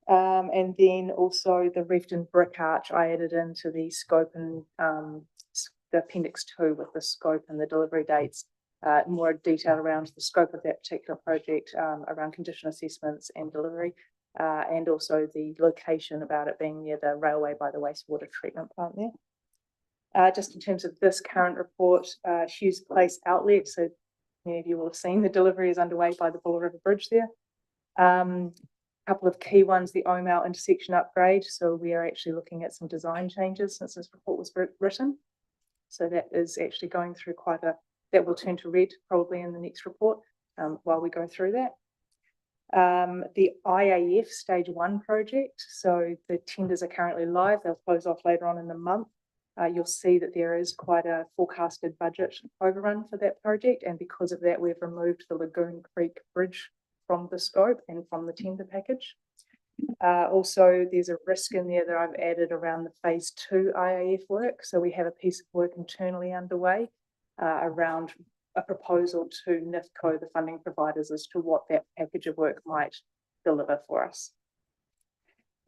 And then also the Reft and Brick Arch I added into the scope and the appendix 2 with the scope and the delivery dates, more detail around the scope of that particular project, around condition assessments and delivery, and also the location about it being near the railway by the wastewater treatment plant there. Just in terms of this current report, Hughes Place outlet, so many of you will have seen the delivery is underway by the Buller River Bridge there. Couple of key ones, the Omau intersection upgrade. So we are actually looking at some design changes since this report was written. So that is actually going through that will turn to red probably in the next report while we go through that. The IAF stage 1 project. So the tenders are currently live. They'll close off later on in the month. You'll see that there is quite a forecasted budget overrun for that project. And because of that, we've removed the Lagoon Creek Bridge from the scope and from the tender package. Also, there's a risk in there that I've added around the phase 2 IAF work. So we have a piece of work internally underway around a proposal to NIFCO, the funding providers, as to what that package of work might deliver for us.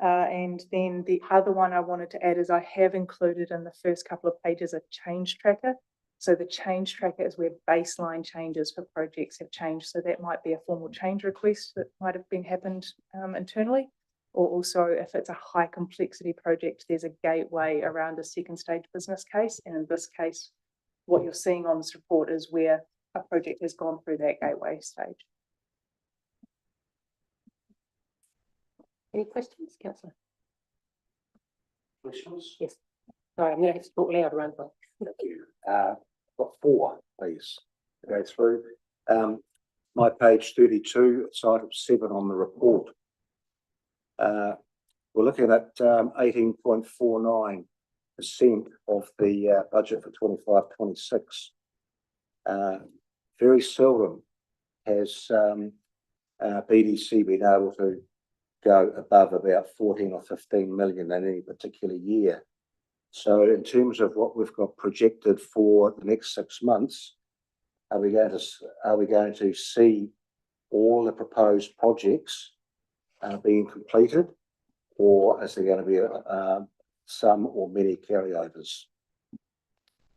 And then the other one I wanted to add is I have included in the first couple of pages a change tracker. So the change tracker is where baseline changes for projects have changed. So that might be a formal change request that might have been happened internally, or also if it's a high complexity project, there's a gateway around a second stage business case. And in this case, what you're seeing on this report is where a project has gone through that gateway stage. Any questions, councillor? Questions? Yes. Sorry, I'm going to have to talk louder, aren't I? Thank you. Got 4, please, to go through. My page 32, it's item 7 on the report. We're looking at 18.49% of the budget for 25-26. Very seldom has BDC been able to go above about 14 or 15 million in any particular year. So in terms of what we've got projected for the next 6 months, are we going to see all the proposed projects being completed, or is there going to be some or many carryovers?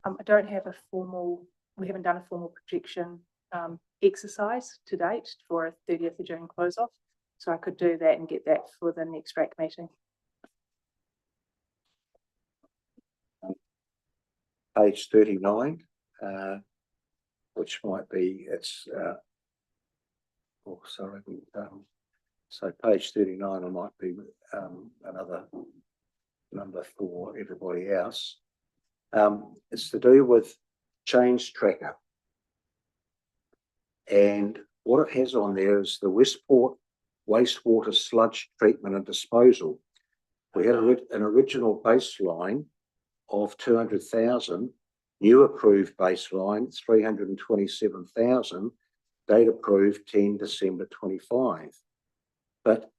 I don't have we haven't done a formal projection exercise to date for a 30th of June close off. So I could do that and get that for the next RAC meeting. Page 39, which might be, so page 39 might be another number for everybody else. It's to do with change tracker. And what it has on there is the Westport wastewater sludge treatment and disposal. We had an original baseline of 200,000, new approved baseline 327,000, date approved 10 December 25. But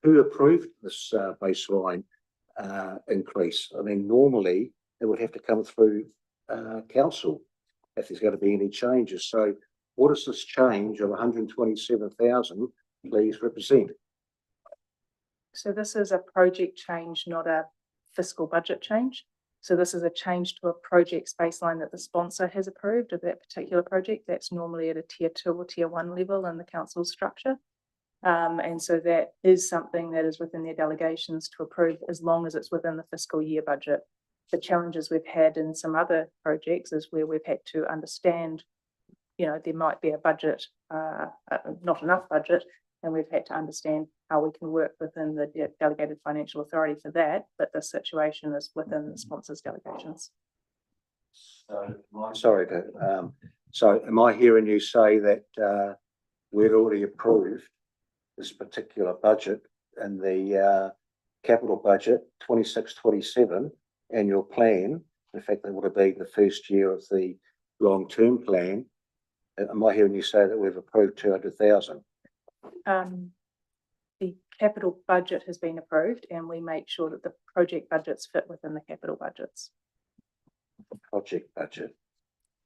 who approved this baseline increase? I mean, normally it would have to come through council if there's going to be any changes. So what does this change of 127,000 please represent? So this is a project change, not a fiscal budget change. So this is a change to a project's baseline that the sponsor has approved of that particular project. That's normally at a tier 2 or tier 1 level in the council's structure. And so that is something that is within their delegations to approve as long as it's within the fiscal year budget. The challenges we've had in some other projects is where we've had to understand, there might be a budget, not enough budget, and we've had to understand how we can work within the delegated financial authority for that. But the situation is within the sponsor's delegations. So I'm sorry to, so am I hearing you say that we'd already approved this particular budget and the capital budget 26-27 annual plan? In fact, that would have been the first year of the long-term plan. Am I hearing you say that we've approved 200,000? The capital budget has been approved, and we make sure that the project budgets fit within the capital budgets. Project budget.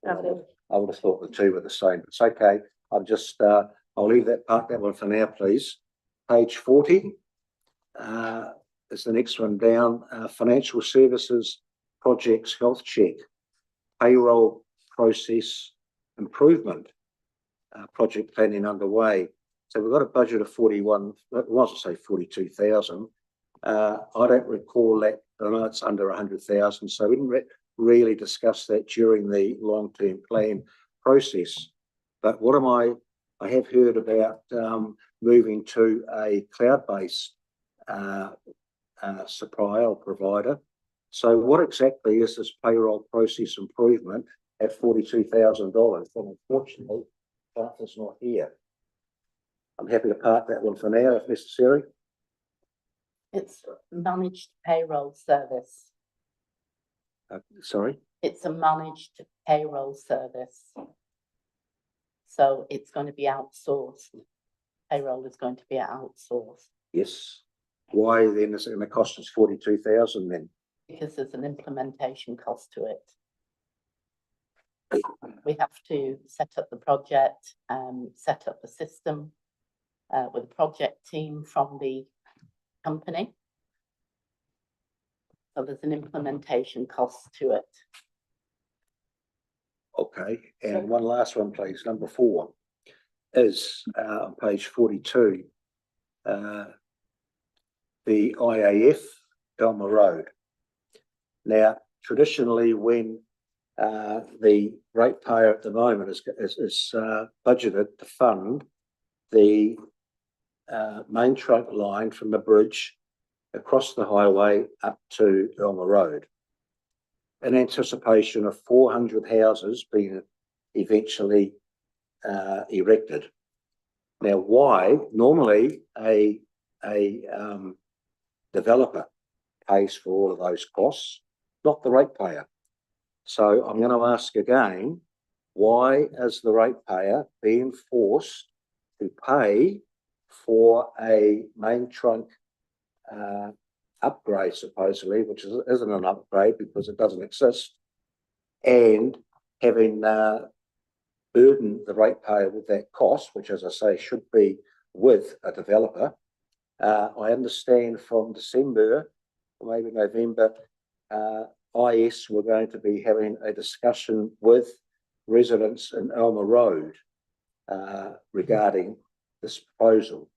Um, I would have thought the two were the same. It's okay. I'm just, I'll leave that one for now, please. Page 40 is the next one down. Financial services projects health check, payroll process improvement, project planning underway. So we've got a budget of 41, it wasn't say 42,000. I don't recall that. I know it's under 100,000. So we didn't really discuss that during the long-term plan process. But what I have heard about moving to a cloud-based supplier or provider. So what exactly is this payroll process improvement at $42,000? And unfortunately, Arthur's not here. I'm happy to park that one for now if necessary. It's managed payroll service. Sorry? It's a managed payroll service. So it's going to be outsourced. Payroll is going to be outsourced. Yes. Why then is it going to cost us 42,000 then? Because there's an implementation cost to it. We have to set up the project, set up the system with a project team from the company. So there's an implementation cost to it. Okay, and one last one, please. Number 4 is on page 42. The IAF Elmer Road. Now, traditionally, when the ratepayer at the moment is budgeted to fund the main trunk line from the bridge across the highway up to Elmer Road, in anticipation of 400 houses being eventually erected. Now, why? Normally, a developer pays for all of those costs, not the ratepayer. So I'm going to ask again, why is the ratepayer being forced to pay for a main trunk upgrade, supposedly, which isn't an upgrade because it doesn't exist, and having burdened the ratepayer with that cost, which, as I say, should be with a developer? I understand from December, or maybe November, IS were going to be having a discussion with residents in Elmer Road regarding this proposal.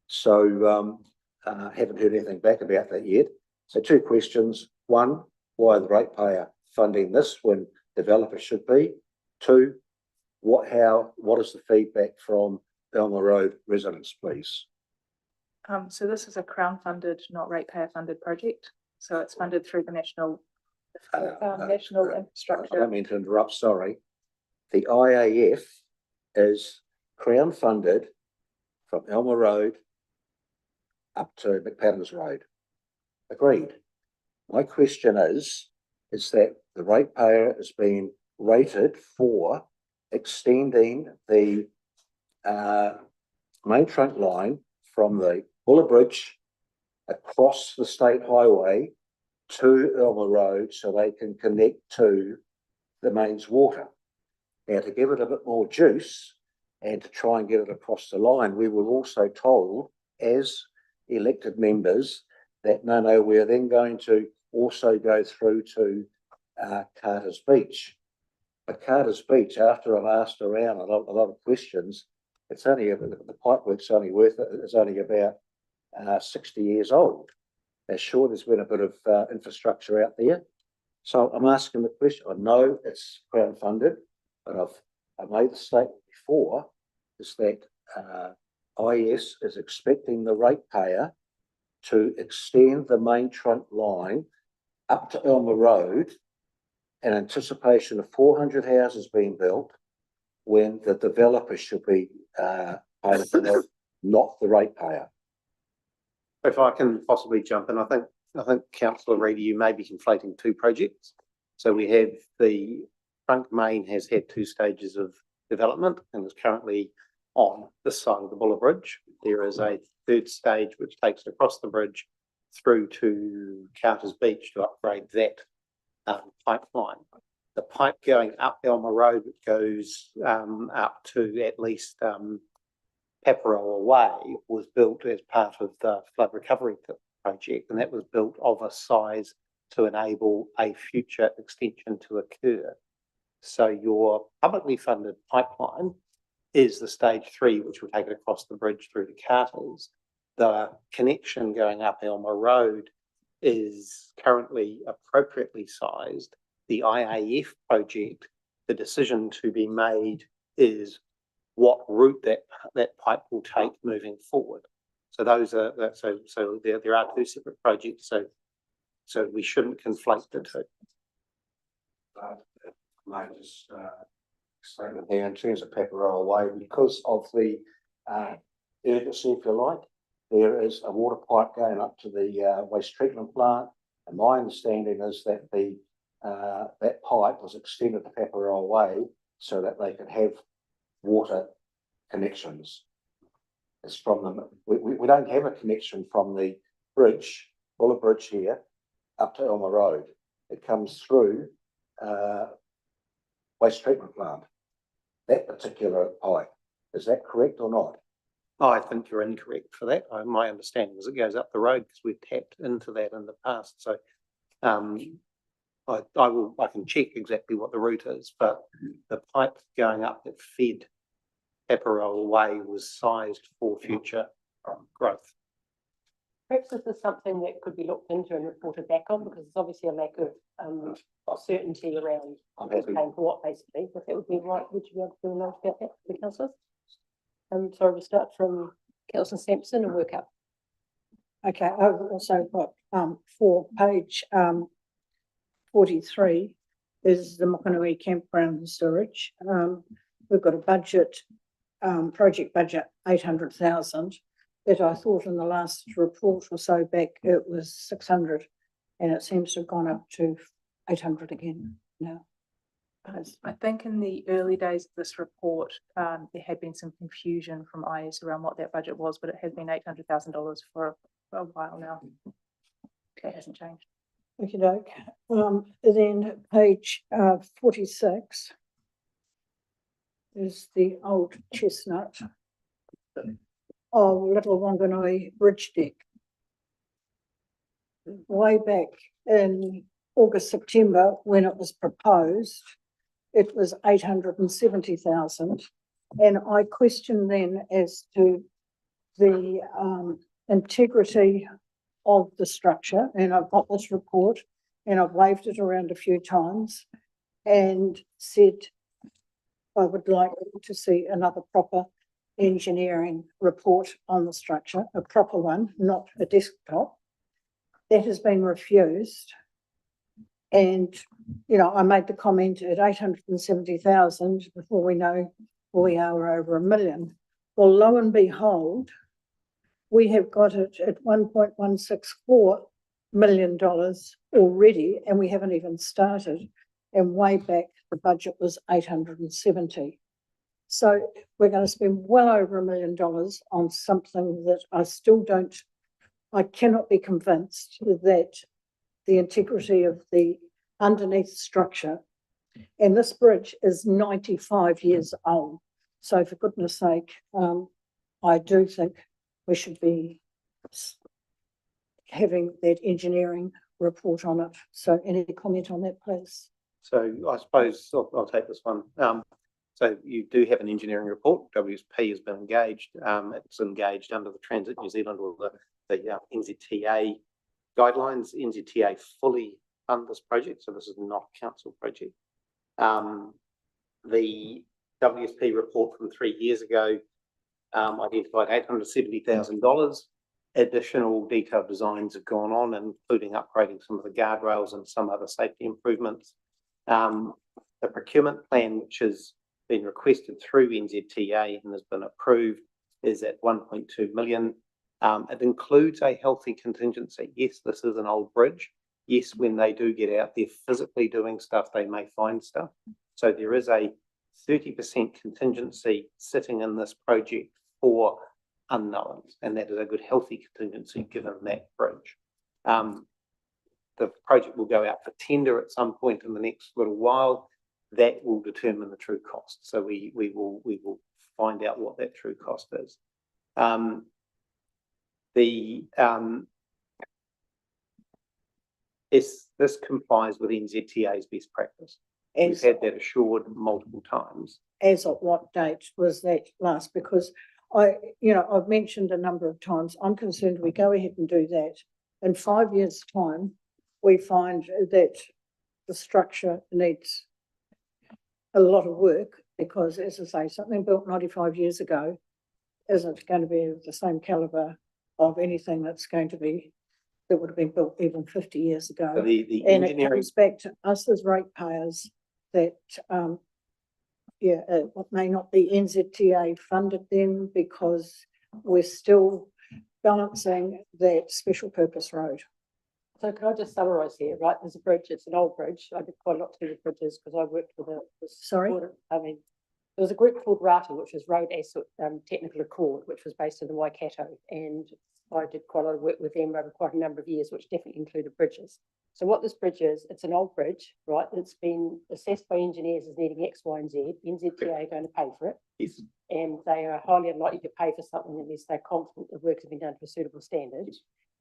So haven't heard anything back about that yet. So 2 questions. 1, why the ratepayer funding this when developer should be? 2, what is the feedback from Elmer Road residents, please? So this is a Crown funded, not ratepayer funded project. So it's funded through the national infrastructure. I don't mean to interrupt, sorry. The IAF is Crown funded from Elmer Road up to McPattins Road. Agreed. My question is that the ratepayer is being rated for extending the main trunk line from the Buller Bridge across the state highway to Elmer Road so they can connect to the mains water. Now, to give it a bit more juice and to try and get it across the line, we were also told as elected members that no, we're then going to also go through to Carter's Beach. But Carter's Beach, after I've asked around a lot of questions, it's only the pipework's only it's only about 60 years old. Now, sure, there's been a bit of infrastructure out there. So I'm asking the question. I know it's Crown funded, but I've made the statement before is that IS is expecting the ratepayer to extend the main trunk line up to Elmer Road in anticipation of 400 houses being built when the developer should be paying for that, not the ratepayer. If I can possibly jump in, I think Councillor Reedy, you may be conflating 2 projects. So we have the trunk main has had 2 stages of development and is currently on this side of the Buller Bridge. There is a 3rd stage which takes it across the bridge through to Carter's Beach to upgrade that pipeline. The pipe going up Elmer Road, which goes up to at least Paparoa Way, was built as part of the flood recovery project, and that was built of a size to enable a future extension to occur. So your publicly funded pipeline is the stage 3, which will take it across the bridge through to Carter's. The connection going up Elmer Road is currently appropriately sized. The IAF project, the decision to be made is what route that pipe will take moving forward. So those are so there are 2 separate projects. So we shouldn't conflate the 2. I just statement here in terms of Paparoa Way, because of the urgency, if you like, there is a water pipe going up to the waste treatment plant, and my understanding is that that pipe was extended to Paparoa Way so that they could have water connections. It's from them. We don't have a connection from the bridge, Buller Bridge here, up to Elmer Road. It comes through waste treatment plant. That particular pipe, is that correct or not? I think you're incorrect for that. My understanding is it goes up the road because we've tapped into that in the past. So I can check exactly what the route is, but the pipe going up that fed Paparoa Way was sized for future growth. Perhaps this is something that could be looked into and reported back on, because there's obviously a lack of certainty around who's paying for what, basically. If that would be right, would you be able to do a note about that for the councillors? So we'll start from Councillor Sampson and work up. Okay, I've also got, for page, 43 is the Mokanui campground and storage. We've got a budget, project budget 800,000, that I thought in the last report or so back it was 600, and it seems to have gone up to 800 again now. I think in the early days of this report, there had been some confusion from IS around what that budget was, but it has been $800,000 for a while now. That hasn't changed. Okie doke. Then page 46 is the old chestnut of Little Wanganui Bridge Deck. Way back in August, September, when it was proposed, it was 870,000. And I questioned then as to the integrity of the structure, and I've got this report and I've waved it around a few times and said I would like to see another proper engineering report on the structure, a proper one, not a desktop. That has been refused. And, you know, I made the comment at 870,000 before we know we are over $1 million. Well, lo and behold, we have got it at $1.164 million already, and we haven't even started. And way back, the budget was 870. So we're going to spend well over $1 million on something that I cannot be convinced that the integrity of the underneath structure, and this bridge is 95 years old. So for goodness sake, I do think we should be having that engineering report on it. So any comment on that, please? So I suppose I'll take this one. So you do have an engineering report. WSP has been engaged. It's engaged under the Transit New Zealand or the NZTA guidelines. NZTA fully fund this project, so this is not a council project. The WSP report from 3 years ago identified $870,000. Additional detailed designs have gone on, including upgrading some of the guardrails and some other safety improvements. The procurement plan, which has been requested through NZTA and has been approved, is at 1.2 million. It includes a healthy contingency. Yes, this is an old bridge. Yes, when they do get out there physically doing stuff, they may find stuff. So there is a 30% contingency sitting in this project for unknowns, and that is a good healthy contingency given that bridge. The project will go out for tender at some point in the next little while. That will determine the true cost. So we will find out what that true cost is. This complies with NZTA's best practice. We've had that assured multiple times. As of what date was that last? Because I've mentioned a number of times, I'm concerned we go ahead and do that. In 5 years' time, we find that the structure needs a lot of work because, as I say, something built 95 years ago isn't going to be of the same caliber of anything that would have been built even 50 years ago. So the and engineering... it comes back to us as ratepayers that, it may not be NZTA funded then because we're still balancing that special purpose road. So can I just summarise here, right? There's a bridge, it's an old bridge. I did quite a lot to do with bridges because I worked with there was a group called RATA, which was Road Asset Technical Accord, which was based in the Waikato, and I did quite a lot of work with them over quite a number of years, which definitely included bridges. So what this bridge is, it's an old bridge, right? It's been assessed by engineers as needing X, Y, and Z. NZTA are going to pay for it. Yes. And they are highly unlikely to pay for something unless they're confident the work has been done to a suitable standard.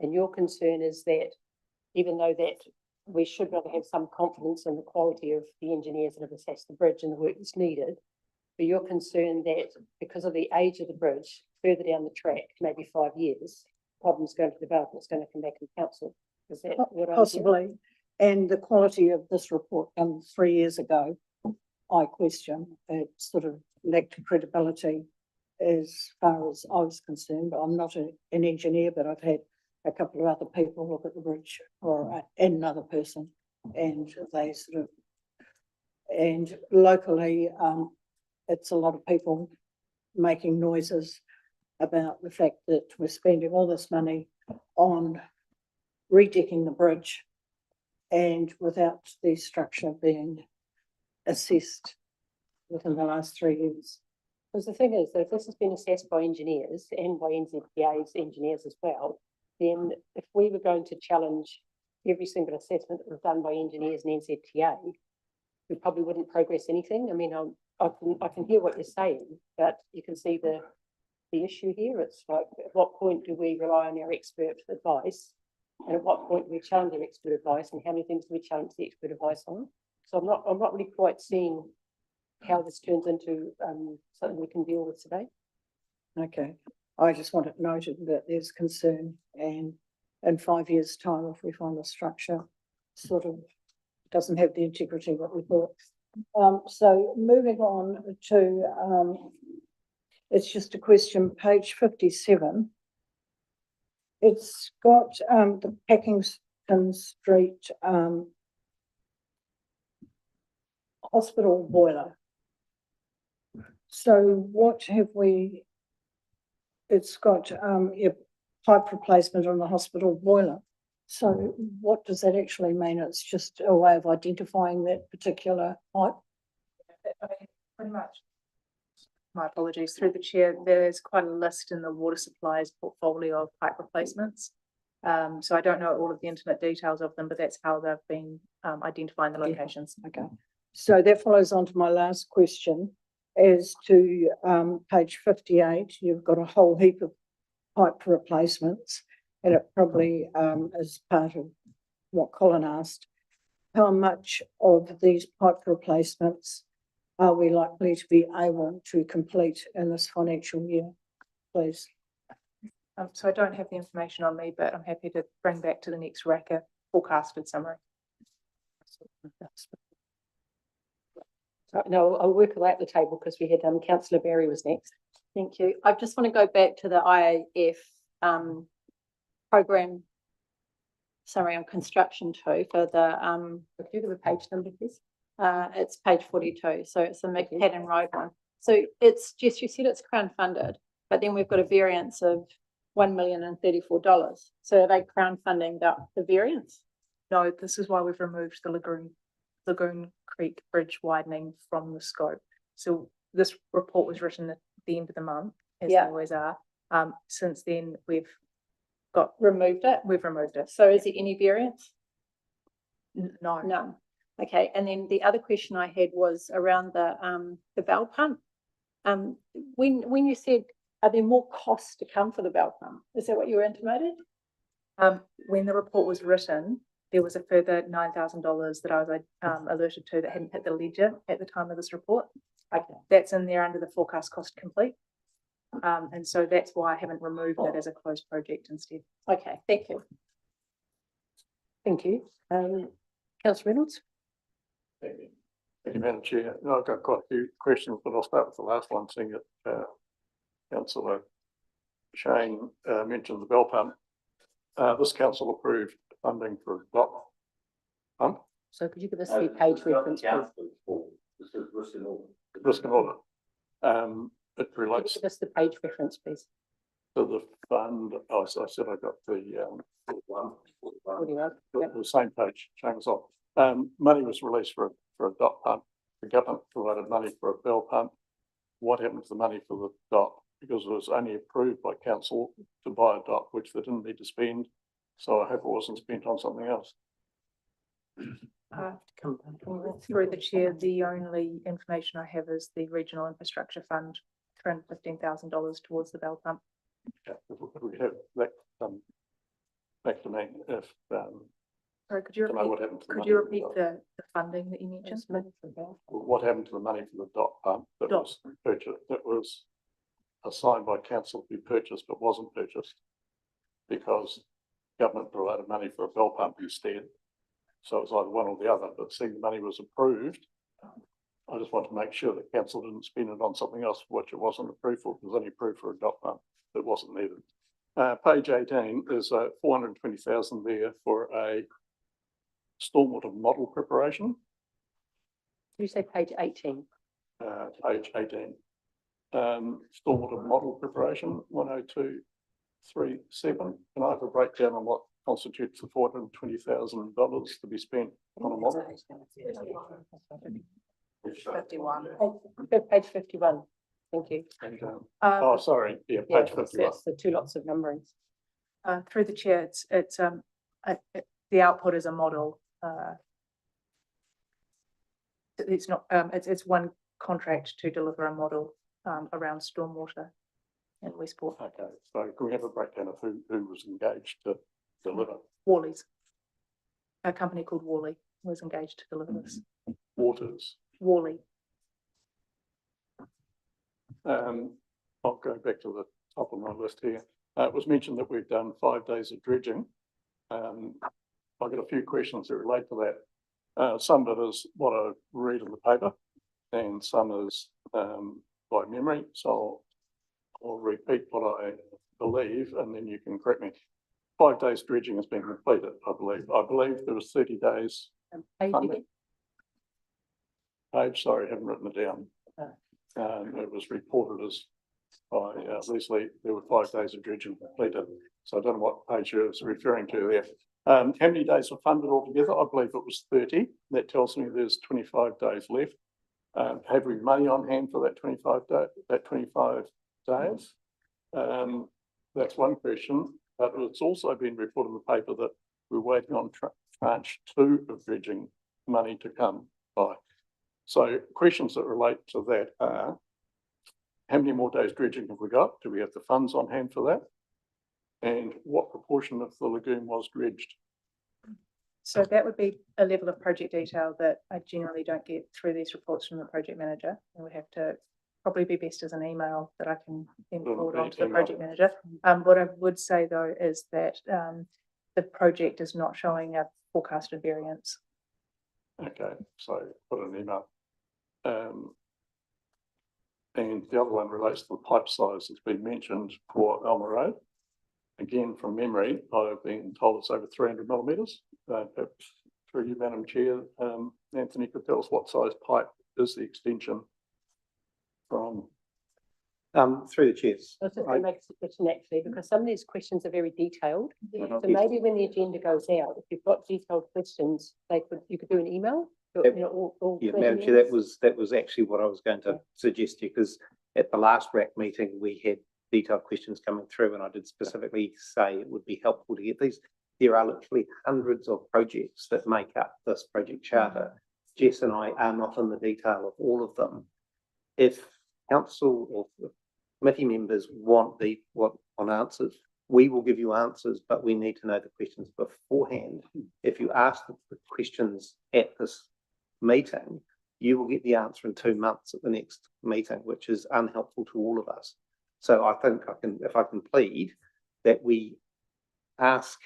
And your concern is that even though that we should rather have some confidence in the quality of the engineers that have assessed the bridge and the work that's needed, but you're concerned that because of the age of the bridge, further down the track, maybe 5 years, problems going to develop, it's going to come back to council. Is that what I'm hearing? Possibly, and the quality of this report 3 years ago, I question, it sort of lacked credibility as far as I was concerned, but I'm not an engineer, but I've had a couple of other people look at the bridge and another person, and they sort of, and locally, it's a lot of people making noises about the fact that we're spending all this money on redecking the bridge and without the structure being assessed within the last 3 years. Because the thing is that if this has been assessed by engineers and by NZTA's engineers as well, then if we were going to challenge every single assessment that was done by engineers and NZTA, we probably wouldn't progress anything. I mean, I can hear what you're saying, but you can see the issue here. It's like, at what point do we rely on our expert advice? And at what point do we challenge our expert advice, and how many things do we challenge the expert advice on? So I'm not really quite seeing how this turns into something we can deal with today. Okay, I just want it noted that there's concern, and in 5 years' time, if we find the structure sort of doesn't have the integrity that we thought. So moving on to, it's just a question, page 57. It's got the Packington Street hospital boiler. So what have we, it's got pipe replacement on the hospital boiler. So what does that actually mean? It's just a way of identifying that particular pipe? Pretty much. My apologies, through the chair, there's quite a list in the water supplies portfolio of pipe replacements. So I don't know all of the intimate details of them, but that's how they've been identifying the locations. Okay, so that follows on to my last question. As to page 58, you've got a whole heap of pipe replacements, and it probably is part of what Colin asked. How much of these pipe replacements are we likely to be able to complete in this financial year, please? So I don't have the information on me, but I'm happy to bring back to the next RACA forecasted summary. No, I'll work away at the table because we had Councillor Barry was next. Thank you. I just want to go back to the IAF program summary on construction too for the Could you give a page number, please? it's page 42, so it's the McPadden Road one. So it's just, you said it's Crown funded, but then we've got a variance of $1,034. So are they Crown funding the variance? No, this is why we've removed the Lagoon Creek Bridge widening from the scope. So this report was written at the end of the month, as they always are. Since then, we've Removed it? removed it. So is it any variance? No. None. Okay, and then the other question I had was around the valve pump. When you said, are there more costs to come for the valve pump? Is that what you were intimated? When the report was written, there was a further $9,000 that I was alerted to that hadn't hit the ledger at the time of this report. Okay. That's in there under the forecast cost complete. And so that's why I haven't removed it as a closed project instead. Okay, thank you. Thank you. Councillor Reynolds? Thank you, Madam Chair. No, I've got quite a few questions, but I'll start with the last one, seeing that Councillor Shane mentioned the bell pump. This council approved funding for a DOT pump. So could you give us the page reference, please? This is risk and audit. Risk and audit. It Could relates you give us the page reference, please? to the fund. Oh, so I said I got the 41. the same page, showing us off. Money was released for a DOT pump. The government provided money for a bell pump. What happened to the money for the DOT? because it was only approved by council to buy a dock, which they didn't need to spend. So I hope it wasn't spent on something else. Through the chair, the only information I have is the Regional Infrastructure Fund, $315,000 towards the bell pump. Yeah, if we have that, back to me if, Sorry, could you to know what happened to the could money you for the repeat dock. the funding that you mentioned? What happened to the money for the dock pump that Dock. was purchased, that was assigned by council to be purchased, but wasn't purchased? Because government provided money for a bell pump instead. So it was either one or the other, but seeing the money was approved, I just want to make sure that council didn't spend it on something else for which it wasn't approved for. It was only approved for a dock pump that wasn't needed. Page 18 is 420,000 there for a stormwater model preparation. Did you say page 18? Page 18. Stormwater model preparation, 10237. Can I have a breakdown on what constitutes the $420,000 to be spent on a model? 51. Page 51. Thank you. And, oh, sorry, yeah, Yeah, page so 51. it's the two lots of numberings. Through the chair, the output is a model. It's not, it's one contract to deliver a model around stormwater in Westport. Okay, so can we have a breakdown of who was engaged to deliver? Worley's. A company called Worley was engaged to deliver this. Waters. Worley. I'll go back to the top of my list here. It was mentioned that we've done 5 days of dredging. I've got a few questions that relate to that. Some of it is what I read in the paper, and some is by memory. So I'll repeat what I believe, and then you can correct me. 5 days dredging has been completed, I believe. I believe there was 30 days. Funding. Page, sorry, I haven't written it down. It was reported as by Leslie, there were 5 days of dredging completed. So I don't know what page you're referring to there. How many days were funded altogether? I believe it was 30. That tells me there's 25 days left. Have we money on hand for that 25 days? That's one question, but it's also been reported in the paper that we're waiting on tranche 2 of dredging money to come by. So questions that relate to that are, how many more days dredging have we got? Do we have the funds on hand for that? And what proportion of the lagoon was dredged? So that would be a level of project detail that I generally don't get through these reports from the project manager. And would have to probably be best as an email that I can then forward on to the project manager. What I would say though is that the project is not showing a forecasted variance. Okay, so put an email. And the other one relates to the pipe size that's been mentioned for Elmer Road. Again, from memory, I've been told it's over 300 millimetres. Perhaps through you, Madam Chair, Anthony could tell us what size pipe is the extension from? Through the chairs. I was just going to make a suggestion actually, because some of these questions are very detailed. So maybe when the agenda goes out, if you've got detailed questions, you could do an email. Yeah, Madam Chair, that was actually what I was going to suggest to you, because at the last RAC meeting, we had detailed questions coming through, and I did specifically say it would be helpful to get these. There are literally hundreds of projects that make up this project charter. Jess and I are not in the detail of all of them. If council or committee members want answers, we will give you answers, but we need to know the questions beforehand. If you ask the questions at this meeting, you will get the answer in 2 months at the next meeting, which is unhelpful to all of us. So I think if I can plead that we ask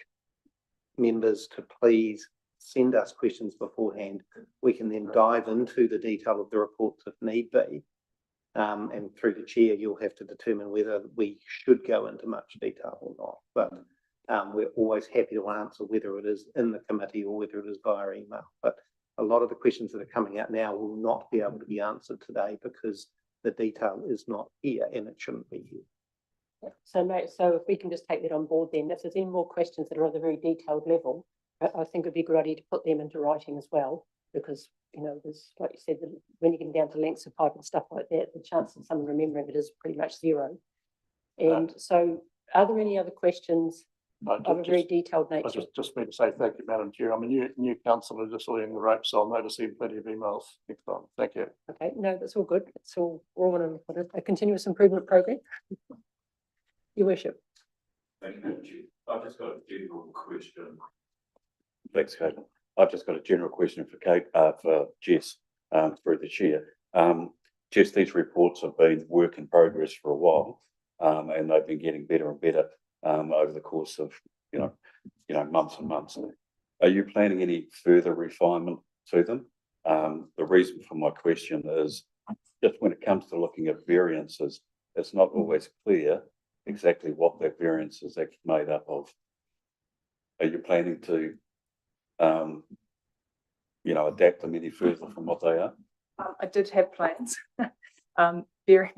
members to please send us questions beforehand, we can then dive into the detail of the reports if need be. And through the chair, you'll have to determine whether we should go into much detail or not. But we're always happy to answer whether it is in the committee or whether it is via email. But a lot of the questions that are coming out now will not be able to be answered today because the detail is not here and it shouldn't be here. So if we can just take that on board then, if there's any more questions that are at a very detailed level, I think it'd be a good idea to put them into writing as well, because, you know, there's, like you said, when you get down to lengths of pipe and stuff like that, the chance of someone remembering it is pretty much zero. And so are there any other questions I of a very detailed I nature? just need to say thank you, Madam Chair. I'm a new councillor just learning the ropes, so I'll notice plenty of emails next time. Thank you. Okay, no, that's all good. It's all, we're all on a continuous improvement program. Your worship. Thank you. I've just got a general question. Thanks, Kate. I've just got a general question for for Jess, through the chair. Jess, these reports have been work in progress for a while, and they've been getting better and better, over the course of, months and months. Are you planning any further refinement to them? The reason for my question is just when it comes to looking at variances, it's not always clear exactly what that variance is actually made up of. Are you planning to, adapt them any further from what they are? I did have plans. Very,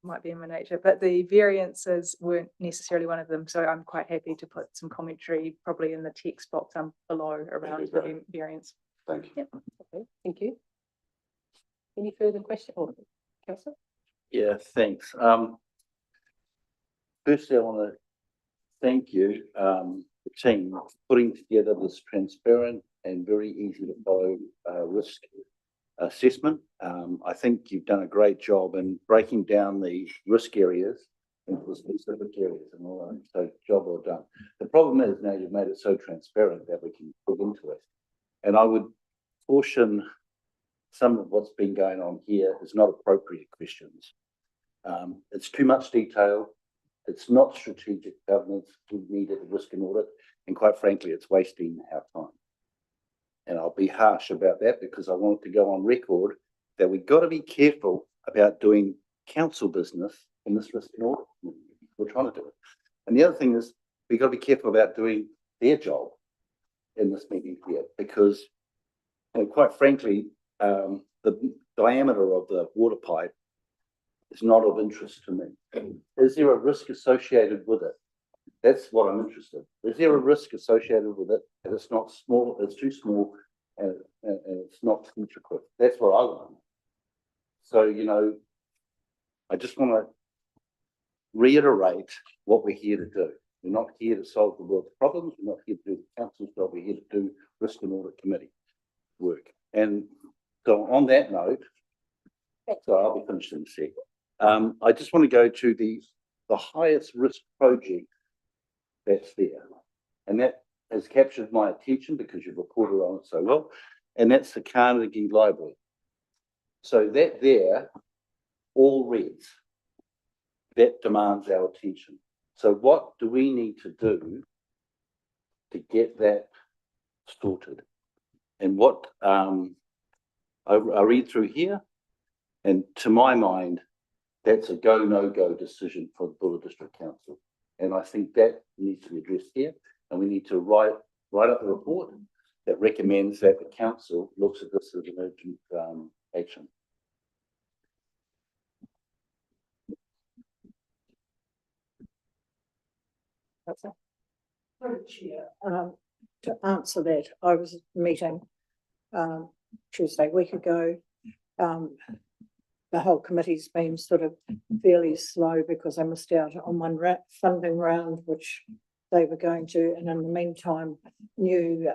might be in my nature, but the variances weren't necessarily one of them. So I'm quite happy to put some commentary probably in the text box below around the variance. Thank you. Yep. Okay, thank you. Any further questions? Oh, Councillor? Yeah, thanks. Firstly, I want to thank you, the team, for putting together this transparent and very easy to follow risk assessment. I think you've done a great job in breaking down the risk areas into the specific areas and all that. So job well done. The problem is now you've made it so transparent that we can look into it. And I would caution some of what's been going on here is not appropriate questions. It's too much detail. It's not strategic governance. We need a risk and audit. And quite frankly, it's wasting our time. And I'll be harsh about that because I want it to go on record that we've got to be careful about doing council business in this risk and audit. We're trying to do it. And the other thing is we've got to be careful about doing their job in this meeting here because, quite frankly, the diameter of the water pipe is not of interest to me. Is there a risk associated with it? That's what I'm interested in. Is there a risk associated with it? And it's not small, it's too small, and it's not intricate. That's what I want. So, I just want to reiterate what we're here to do. We're not here to solve the world's problems. We're not here to do the council's job. We're here to do risk and audit committee work. And so on that note, so I'll be finished in a sec. I just want to go to the highest risk project that's there. And that has captured my attention because you've reported on it so well. And that's the Carnegie Library. So that there, all reads, that demands our attention. So what do we need to do to get that sorted? And what I read through here, and to my mind, that's a go, no go decision for the Buller District Council. And I think that needs to be addressed here. And we need to write up a report that recommends that the council looks at this as an urgent action. That's it. To answer that, I was at a meeting Tuesday, week ago. The whole committee's been sort of fairly slow because I missed out on one funding round, which they were going to, and in the meantime, new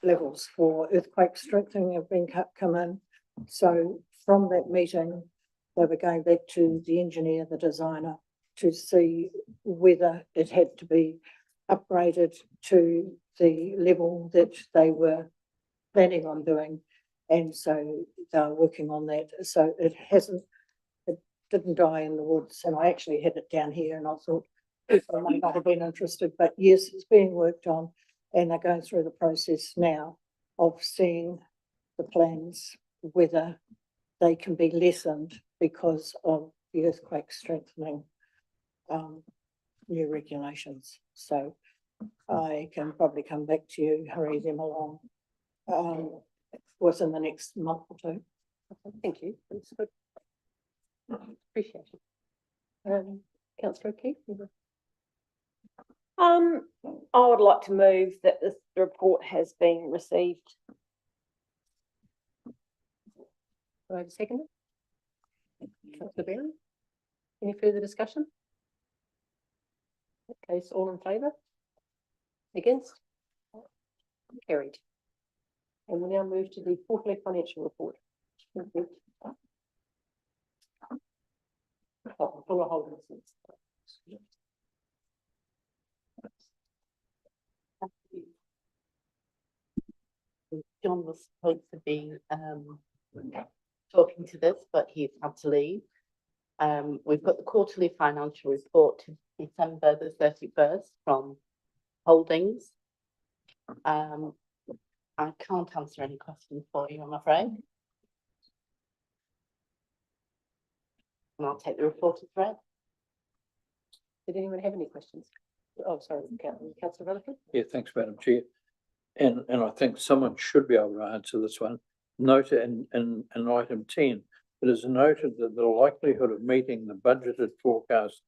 levels for earthquake strengthening have been come in. So from that meeting, they were going back to the engineer, the designer, to see whether it had to be upgraded to the level that they were planning on doing. And so they're working on that. So it didn't die in the woods. And I actually had it down here and I thought people might not have been interested, but yes, it's being worked on and they're going through the process now of seeing the plans, whether they can be lessened because of the earthquake strengthening new regulations. So I can probably come back to you, hurry them along within the next month or two. Thank you. That's good. Appreciate it. Councillor Keith. I would like to move that this report has been received. Do I have a second? Councillor Barron. Any further discussion? Okay, so all in favour? Against? Carried. And we'll now move to the quarterly financial report. Oh, full holdings. John was supposed to be talking to this, but he's had to leave. We've got the quarterly financial report to December the 31st from Holdings. I can't answer any questions for you, I'm afraid. And I'll take the report as read. Did anyone have any questions? Oh, sorry, Councillor Rutherford. Yeah, thanks, Madam Chair. And I think someone should be able to answer this one. Note in item 10, it is noted that the likelihood of meeting the budgeted forecast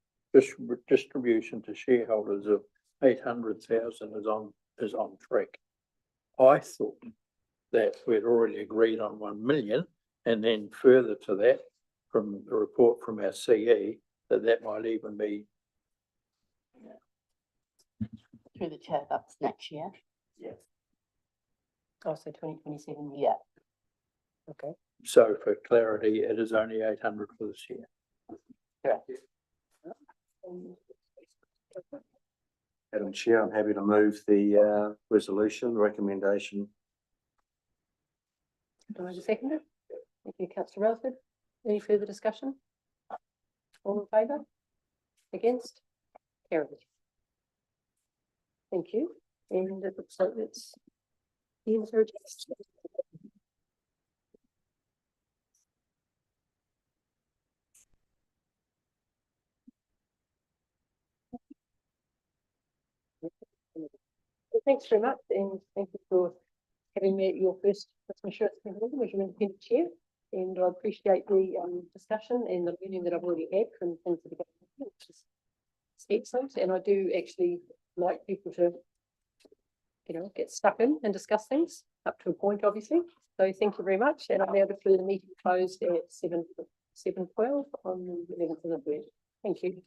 distribution to shareholders of 800,000 is on track. I thought that we'd already agreed on 1 million, and then further to that, from the report from our CE, that might even be. Through the chair, that's next year. Yes. Oh, so 2027. Yeah. Okay. So for clarity, it is only 800 for this year. Correct. Madam Chair, I'm happy to move the resolution recommendation. Do I have a seconder? Thank you, Councillor Rutherford. Any further discussion? All in favour? Against? Carried. Thank you. And it looks like that's the answer. Thanks very much, and thank you for having me at your first Customer Assurance Committee as your independent chair. And I appreciate the discussion and the learning that I've already had from things that are going on, which is excellent. And I do actually like people to, get stuck in and discuss things up to a point, obviously. So thank you very much. And I now declare the meeting closed at 7:12 on the 11th of November. Thank you.